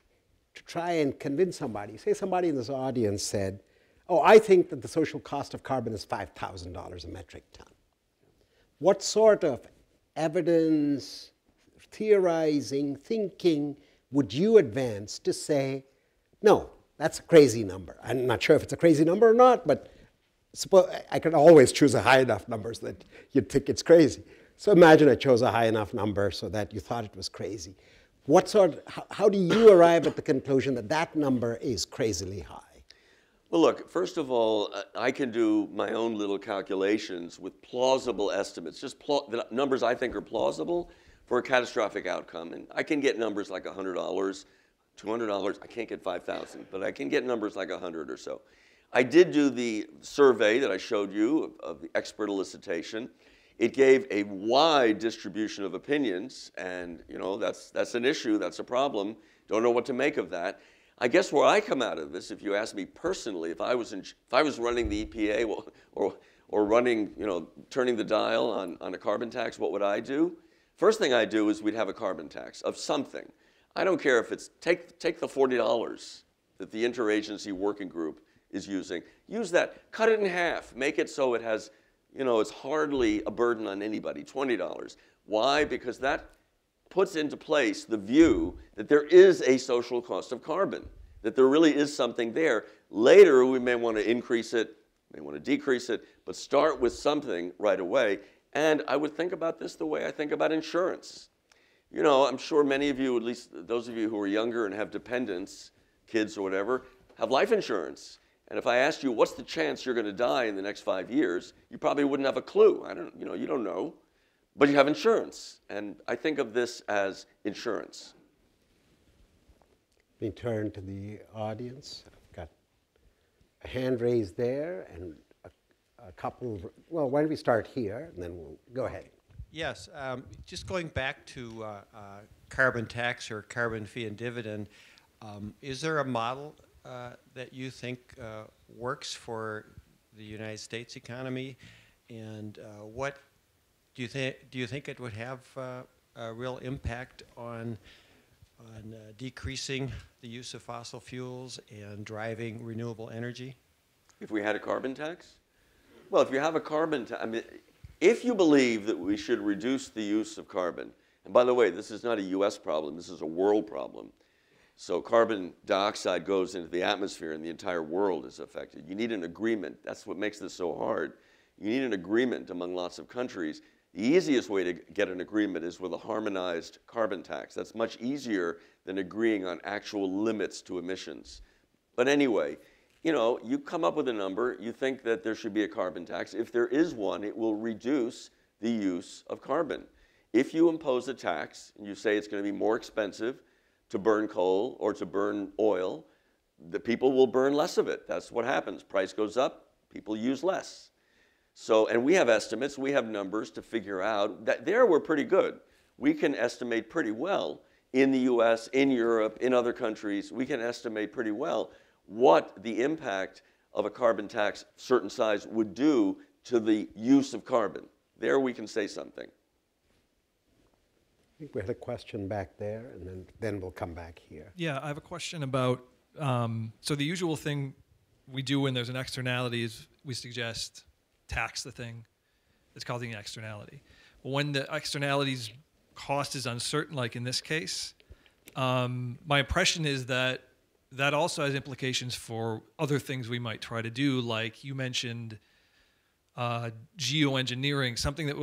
to try and convince somebody? Say somebody in this audience said, oh, I think that the social cost of carbon is $5,000 a metric ton. What sort of evidence, theorizing, thinking would you advance to say, no, that's a crazy number? I'm not sure if it's a crazy number or not, but suppose I could always choose a high enough number so that you'd think it's crazy. So imagine I chose a high enough number so that you thought it was crazy. How do you arrive at the conclusion that that number is crazily high? Well, look, first of all, I can do my own little calculations with plausible estimates, just the numbers I think are plausible for a catastrophic outcome. And I can get numbers like $100, $200. I can't get 5,000, but I can get numbers like 100 or so. I did do the survey that I showed you of the expert elicitation. It gave a wide distribution of opinions, and that's an issue, that's a problem. Don't know what to make of that. I guess where I come out of this, if you ask me personally, if I was running the EPA or running, turning the dial on a carbon tax, what would I do? First thing I do is we'd have a carbon tax of something. I don't care if it's take the $40 that the interagency working group is using. Use that, cut it in half, make it so it has, it's hardly a burden on anybody, $20. Why? Because that puts into place the view that there is a social cost of carbon, that there really is something there. Later, we may want to increase it, may want to decrease it, but start with something right away. And I would think about this the way I think about insurance. I'm sure many of you, at least those of you who are younger and have dependents, kids or whatever, have life insurance. And if I asked you, what's the chance you're going to die in the next 5 years, you probably wouldn't have a clue. You don't know. But you have insurance. And I think of this as insurance. Let me turn to the audience. I've got a hand raised there and a couple. Well, why don't we start here, and then we'll go ahead. Yes, just going back to carbon tax or carbon fee and dividend, is there a model that you think works for the United States economy, and what do you think it would have a real impact on decreasing the use of fossil fuels and driving renewable energy? If we had a carbon tax? Well, if you have a carbon tax, I mean, if you believe that we should reduce the use of carbon, and by the way, this is not a US problem, this is a world problem. So carbon dioxide goes into the atmosphere and the entire world is affected. You need an agreement. That's what makes this so hard. You need an agreement among lots of countries. The easiest way to get an agreement is with a harmonized carbon tax. That's much easier than agreeing on actual limits to emissions. But anyway, you come up with a number, you think that there should be a carbon tax. If there is one, it will reduce the use of carbon. If you impose a tax and you say it's going to be more expensive to burn coal or to burn oil, the people will burn less of it. That's what happens. Price goes up, people use less. So, and we have estimates, we have numbers to figure out that there we're pretty good. We can estimate pretty well in the US, in Europe, in other countries, we can estimate pretty well what the impact of a carbon tax certain size would do to the use of carbon. There we can say something. I think we had a question back there, and then we'll come back here. Yeah, I have a question about, so the usual thing we do when there's an externality is we suggest tax the thing that's causing an externality. But when the externality's cost is uncertain, like in this case, my impression is that that also has implications for other things we might try to do, like you mentioned geoengineering, something that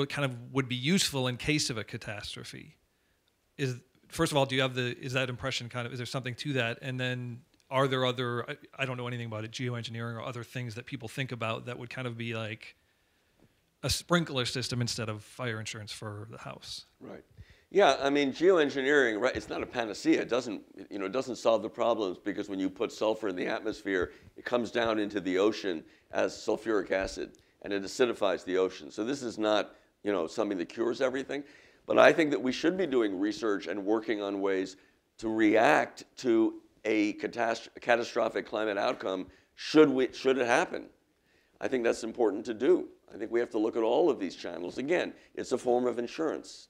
would be useful in case of a catastrophe. First of all, do you have is that impression is there something to that? And then are there other, I don't know anything about it, geoengineering or other things that people think about that would kind of be like a sprinkler system instead of fire insurance for the house? Right. Yeah, I mean, geoengineering, right, it's not a panacea. It doesn't solve the problems, because when you put sulfur in the atmosphere, it comes down into the ocean as sulfuric acid, and it acidifies the ocean. So this is not, something that cures everything. But I think that we should be doing research and working on ways to react to a catastrophic climate outcome should it happen. I think that's important to do. I think we have to look at all of these channels. Again, it's a form of insurance.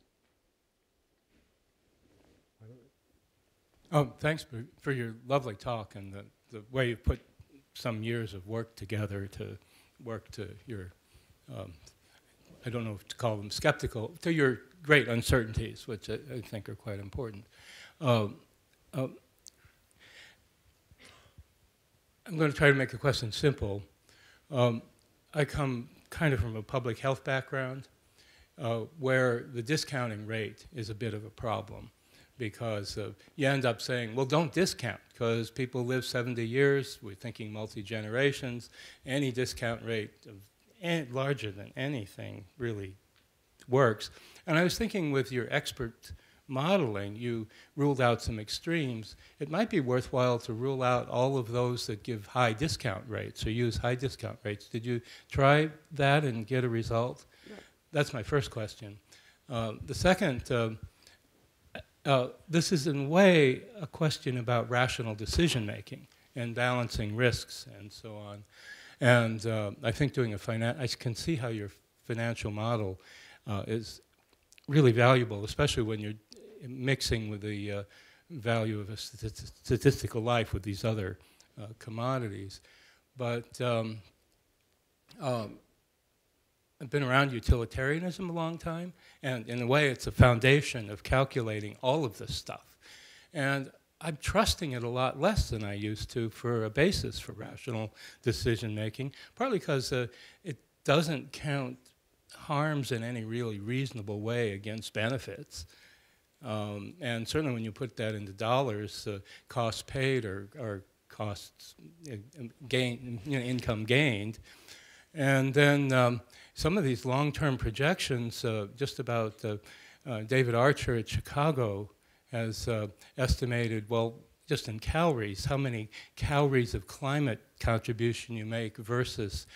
Oh, thanks for your lovely talk and the way you put some years of work together to work to your, I don't know if to call them skeptical, to your great uncertainties, which I think are quite important. I'm going to try to make the question simple. I come kind of from a public health background where the discounting rate is a bit of a problem, because you end up saying, well, don't discount, because people live 70 years. We're thinking multi-generations. Any discount rate larger than anything really works. And I was thinking, with your expert modeling, you ruled out some extremes. It might be worthwhile to rule out all of those that give high discount rates or use high discount rates. Did you try that and get a result? Yeah. That's my first question. The second, this is in a way a question about rational decision making and balancing risks and so on. And I think doing I can see how your financial model is really valuable, especially when you're mixing with the value of a statistical life with these other commodities. But I've been around utilitarianism a long time, and in a way it's a foundation of calculating all of this stuff. And I'm trusting it a lot less than I used to for a basis for rational decision making, partly because it doesn't count harms in any really reasonable way against benefits. And certainly when you put that into dollars, costs paid are costs income gained. And then some of these long-term projections, just about David Archer at Chicago has estimated, well, just in calories, how many calories of climate contribution you make versus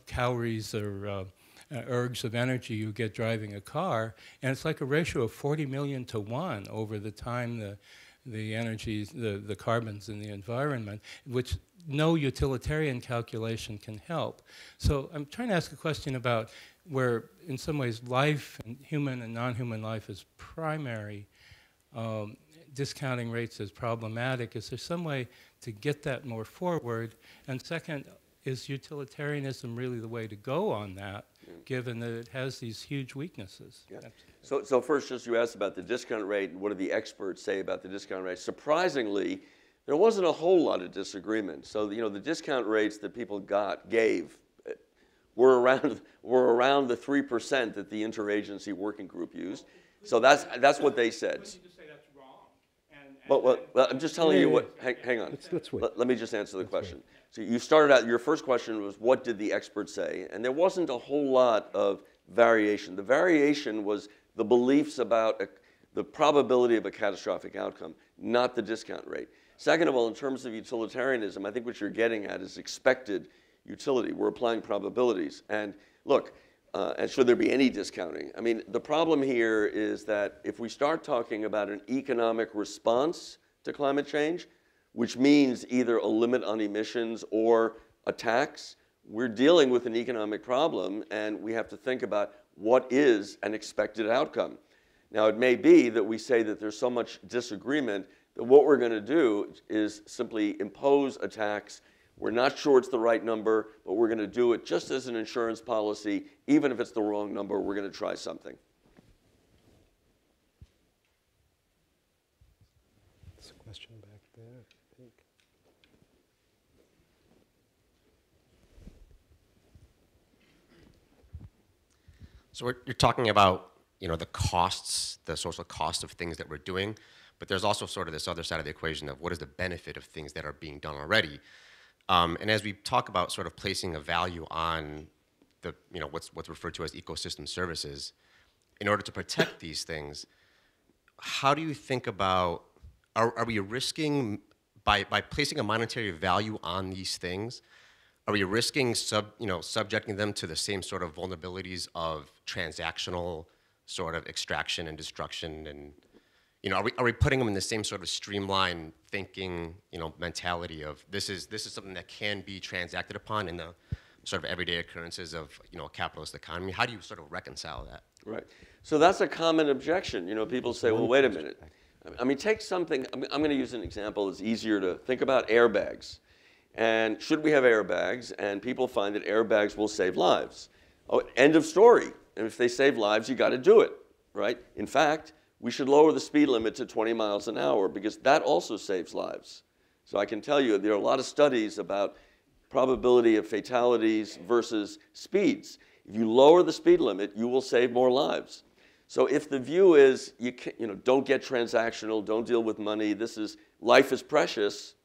calories or ergs of energy you get driving a car, and it's like a ratio of 40 million to 1 over the time the energies, the carbons in the environment, which no utilitarian calculation can help. So I'm trying to ask a question about where, in some ways, life, and human and non-human life is primary, discounting rates is problematic. Is there some way to get that more forward? And second, is utilitarianism really the way to go on that, given that it has these huge weaknesses? Yeah. So first, just you asked about the discount rate and what do the experts say about the discount rate. Surprisingly, there wasn't a whole lot of disagreement. So the discount rates that people gave were around the 3% that the interagency working group used. So that's what they said. But you just say that's wrong. Well, I'm just telling you what. Hang on. Let me just answer the question. So you started out. Your first question was, what did the experts say? And there wasn't a whole lot of variation. The variation was the beliefs about the probability of a catastrophic outcome, not the discount rate. Second of all, in terms of utilitarianism, I think what you're getting at is expected utility. We're applying probabilities. And look, and should there be any discounting? I mean, the problem here is that if we start talking about an economic response to climate change, which means either a limit on emissions or a tax, we're dealing with an economic problem, and we have to think about what is an expected outcome. Now, it may be that we say that there's so much disagreement that what we're going to do is simply impose a tax. We're not sure it's the right number, but we're going to do it just as an insurance policy. Even if it's the wrong number, we're going to try something. There's a question back there, I think. So you're talking about, the costs, the social cost of things that we're doing, but there's also sort of this other side of the equation of what is the benefit of things that are being done already. And as we talk about sort of placing a value on the, what's referred to as ecosystem services, in order to protect these things, how do you think about, are we risking, by placing a monetary value on these things, are we risking subjecting them to the same sort of vulnerabilities of transactional sort of extraction and destruction? And are we putting them in the same sort of streamlined thinking, mentality of this is something that can be transacted upon in the sort of everyday occurrences of a capitalist economy? How do you sort of reconcile that? Right. So that's a common objection. People say, well, wait a minute. I mean, take something. I'm going to use an example that's easier to think about: airbags. And should we have airbags? And people find that airbags will save lives. Oh, end of story. And if they save lives, you got to do it, right? In fact, we should lower the speed limit to 20 miles an hour because that also saves lives. So I can tell you there are a lot of studies about probability of fatalities versus speeds. If you lower the speed limit, you will save more lives. So if the view is don't get transactional, don't deal with money, life is precious,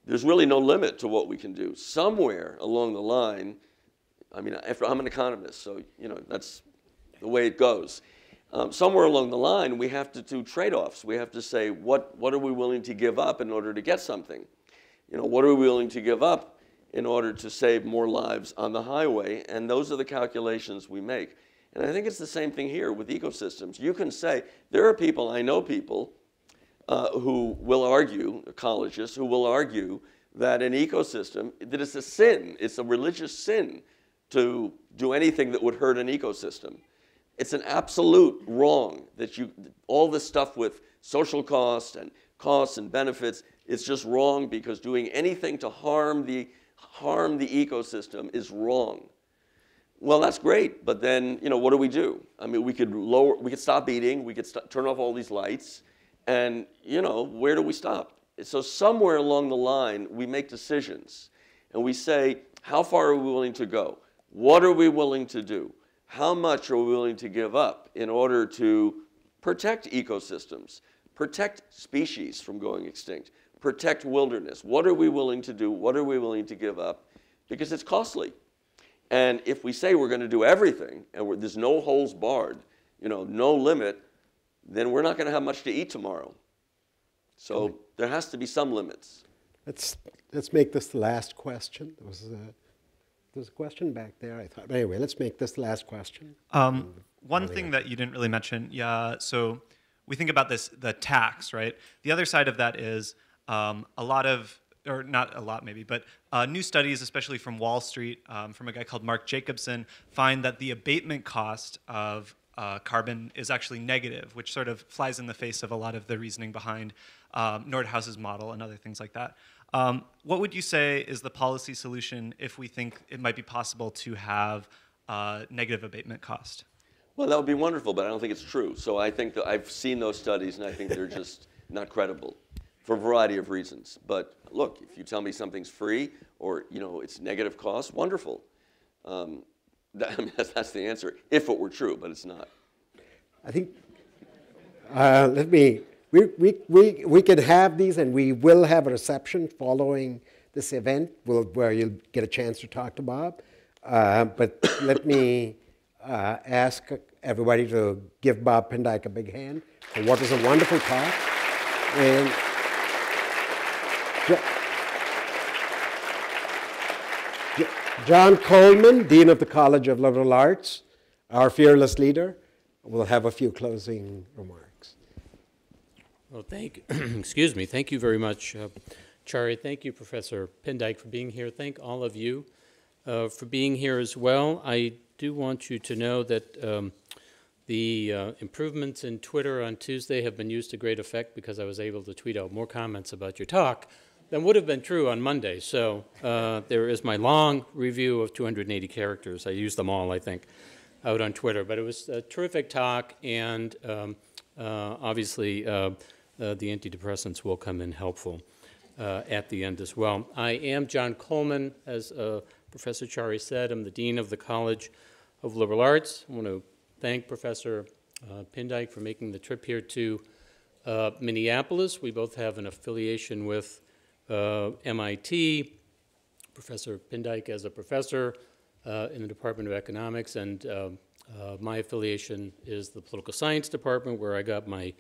there's really no limit to what we can do. Somewhere along the line, I mean, I'm an economist, so that's the way it goes. Somewhere along the line, we have to do trade-offs. We have to say, what are we willing to give up in order to get something? What are we willing to give up in order to save more lives on the highway? And those are the calculations we make. And I think it's the same thing here with ecosystems. You can say, I know people who will argue, ecologists, who will argue that an ecosystem, that it's a sin, it's a religious sin to do anything that would hurt an ecosystem. It's an absolute wrong that all this stuff with social costs and benefits, it's just wrong because doing anything to harm the ecosystem is wrong. Well, that's great, but then, what do? I mean, we could stop eating, we could turn off all these lights, and, where do we stop? So somewhere along the line, we make decisions, and we say, how far are we willing to go? What are we willing to do? How much are we willing to give up in order to protect ecosystems, protect species from going extinct, protect wilderness? What are we willing to do? What are we willing to give up? Because it's costly. And if we say we're going to do everything and there's no holes barred, no limit, then we're not going to have much to eat tomorrow. So there has to be some limits. Let's make this the last question. There's a question back there, I thought. Anyway, let's make this the last question. One thing that you didn't really mention, so we think about the tax, right? The other side of that is a lot of, or not a lot maybe, but new studies, especially from Wall Street, from a guy called Mark Jacobson, find that the abatement cost of carbon is actually negative, which sort of flies in the face of a lot of the reasoning behind Nordhaus's model and other things like that. What would you say is the policy solution if we think it might be possible to have negative abatement cost? Well, that would be wonderful, but I don't think it's true. So I think that I've seen those studies, and I think they're just not credible for a variety of reasons. But look, if you tell me something's free or it's negative cost, wonderful. That's the answer, if it were true, but it's not. I think, we can have these, and we will have a reception following this event where you'll get a chance to talk to Bob. But let me ask everybody to give Bob Pindyck a big hand for what was a wonderful talk. And John Coleman, Dean of the College of Liberal Arts, our fearless leader, will have a few closing remarks. Well, excuse me. Thank you very much, Chari. Thank you, Professor Pindyck, for being here. Thank all of you for being here as well. I do want you to know that the improvements in Twitter on Tuesday have been used to great effect because I was able to tweet out more comments about your talk than would have been true on Monday. So there is my long review of 280 characters. I used them all, I think, out on Twitter. But it was a terrific talk, and obviously the antidepressants will come in helpful at the end as well. I am John Coleman, as Professor Chari said. I'm the Dean of the College of Liberal Arts. I want to thank Professor Pindyck for making the trip here to Minneapolis. We both have an affiliation with MIT, Professor Pindyck as a professor in the Department of Economics, and my affiliation is the Political Science Department, where I got my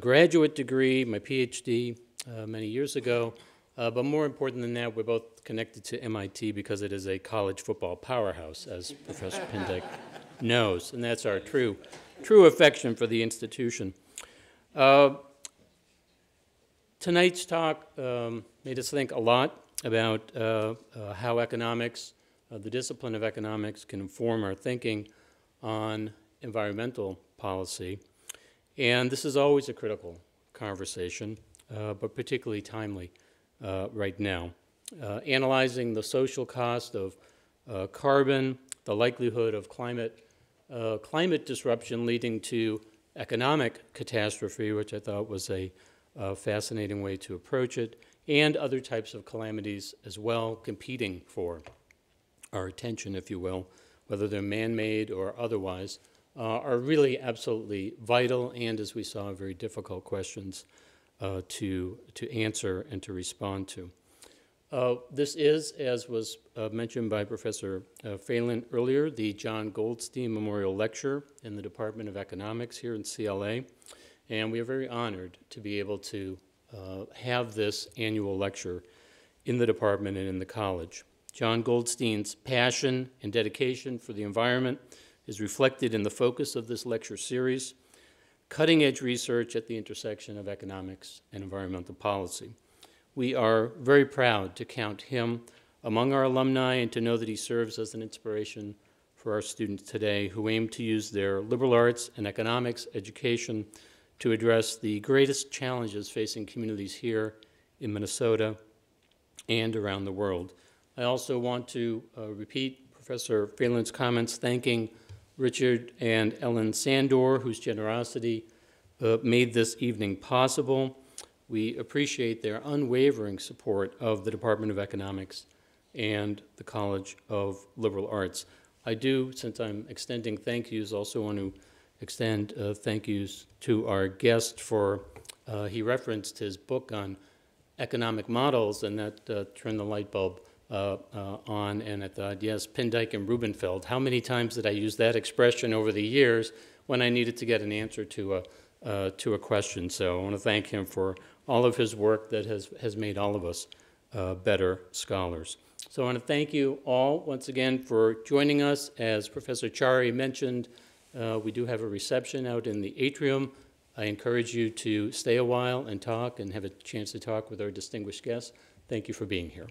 graduate degree, my PhD, many years ago. But more important than that, we're both connected to MIT because it is a college football powerhouse, as Professor Pindyck knows, and that's our true affection for the institution. Tonight's talk made us think a lot about how economics, the discipline of economics, can inform our thinking on environmental policy. And this is always a critical conversation, but particularly timely right now. Analyzing the social cost of carbon, the likelihood of climate disruption leading to economic catastrophe, which I thought was a fascinating way to approach it, and other types of calamities as well, competing for our attention, if you will, whether they're man-made or otherwise, are really absolutely vital and, as we saw, very difficult questions to answer and to respond to. This is, as was mentioned by Professor Phelan earlier, the John Goldstein Memorial Lecture in the Department of Economics here in CLA. And we are very honored to be able to have this annual lecture in the department and in the college. John Goldstein's passion and dedication for the environment is reflected in the focus of this lecture series, cutting-edge research at the intersection of economics and environmental policy. We are very proud to count him among our alumni and to know that he serves as an inspiration for our students today who aim to use their liberal arts and economics education to address the greatest challenges facing communities here in Minnesota and around the world. I also want to repeat Professor Phelan's comments thanking Richard and Ellen Sandor, whose generosity made this evening possible. We appreciate their unwavering support of the Department of Economics and the College of Liberal Arts. I do, since I'm extending thank yous, also want to extend thank yous to our guest for, he referenced his book on economic models, and that turned the light bulb on, and I thought, yes, Pindyck and Rubenfeld. How many times did I use that expression over the years when I needed to get an answer to a question? So I want to thank him for all of his work that has made all of us better scholars. So I want to thank you all once again for joining us. As Professor Chari mentioned, we do have a reception out in the atrium. I encourage you to stay a while and talk and have a chance to talk with our distinguished guests. Thank you for being here.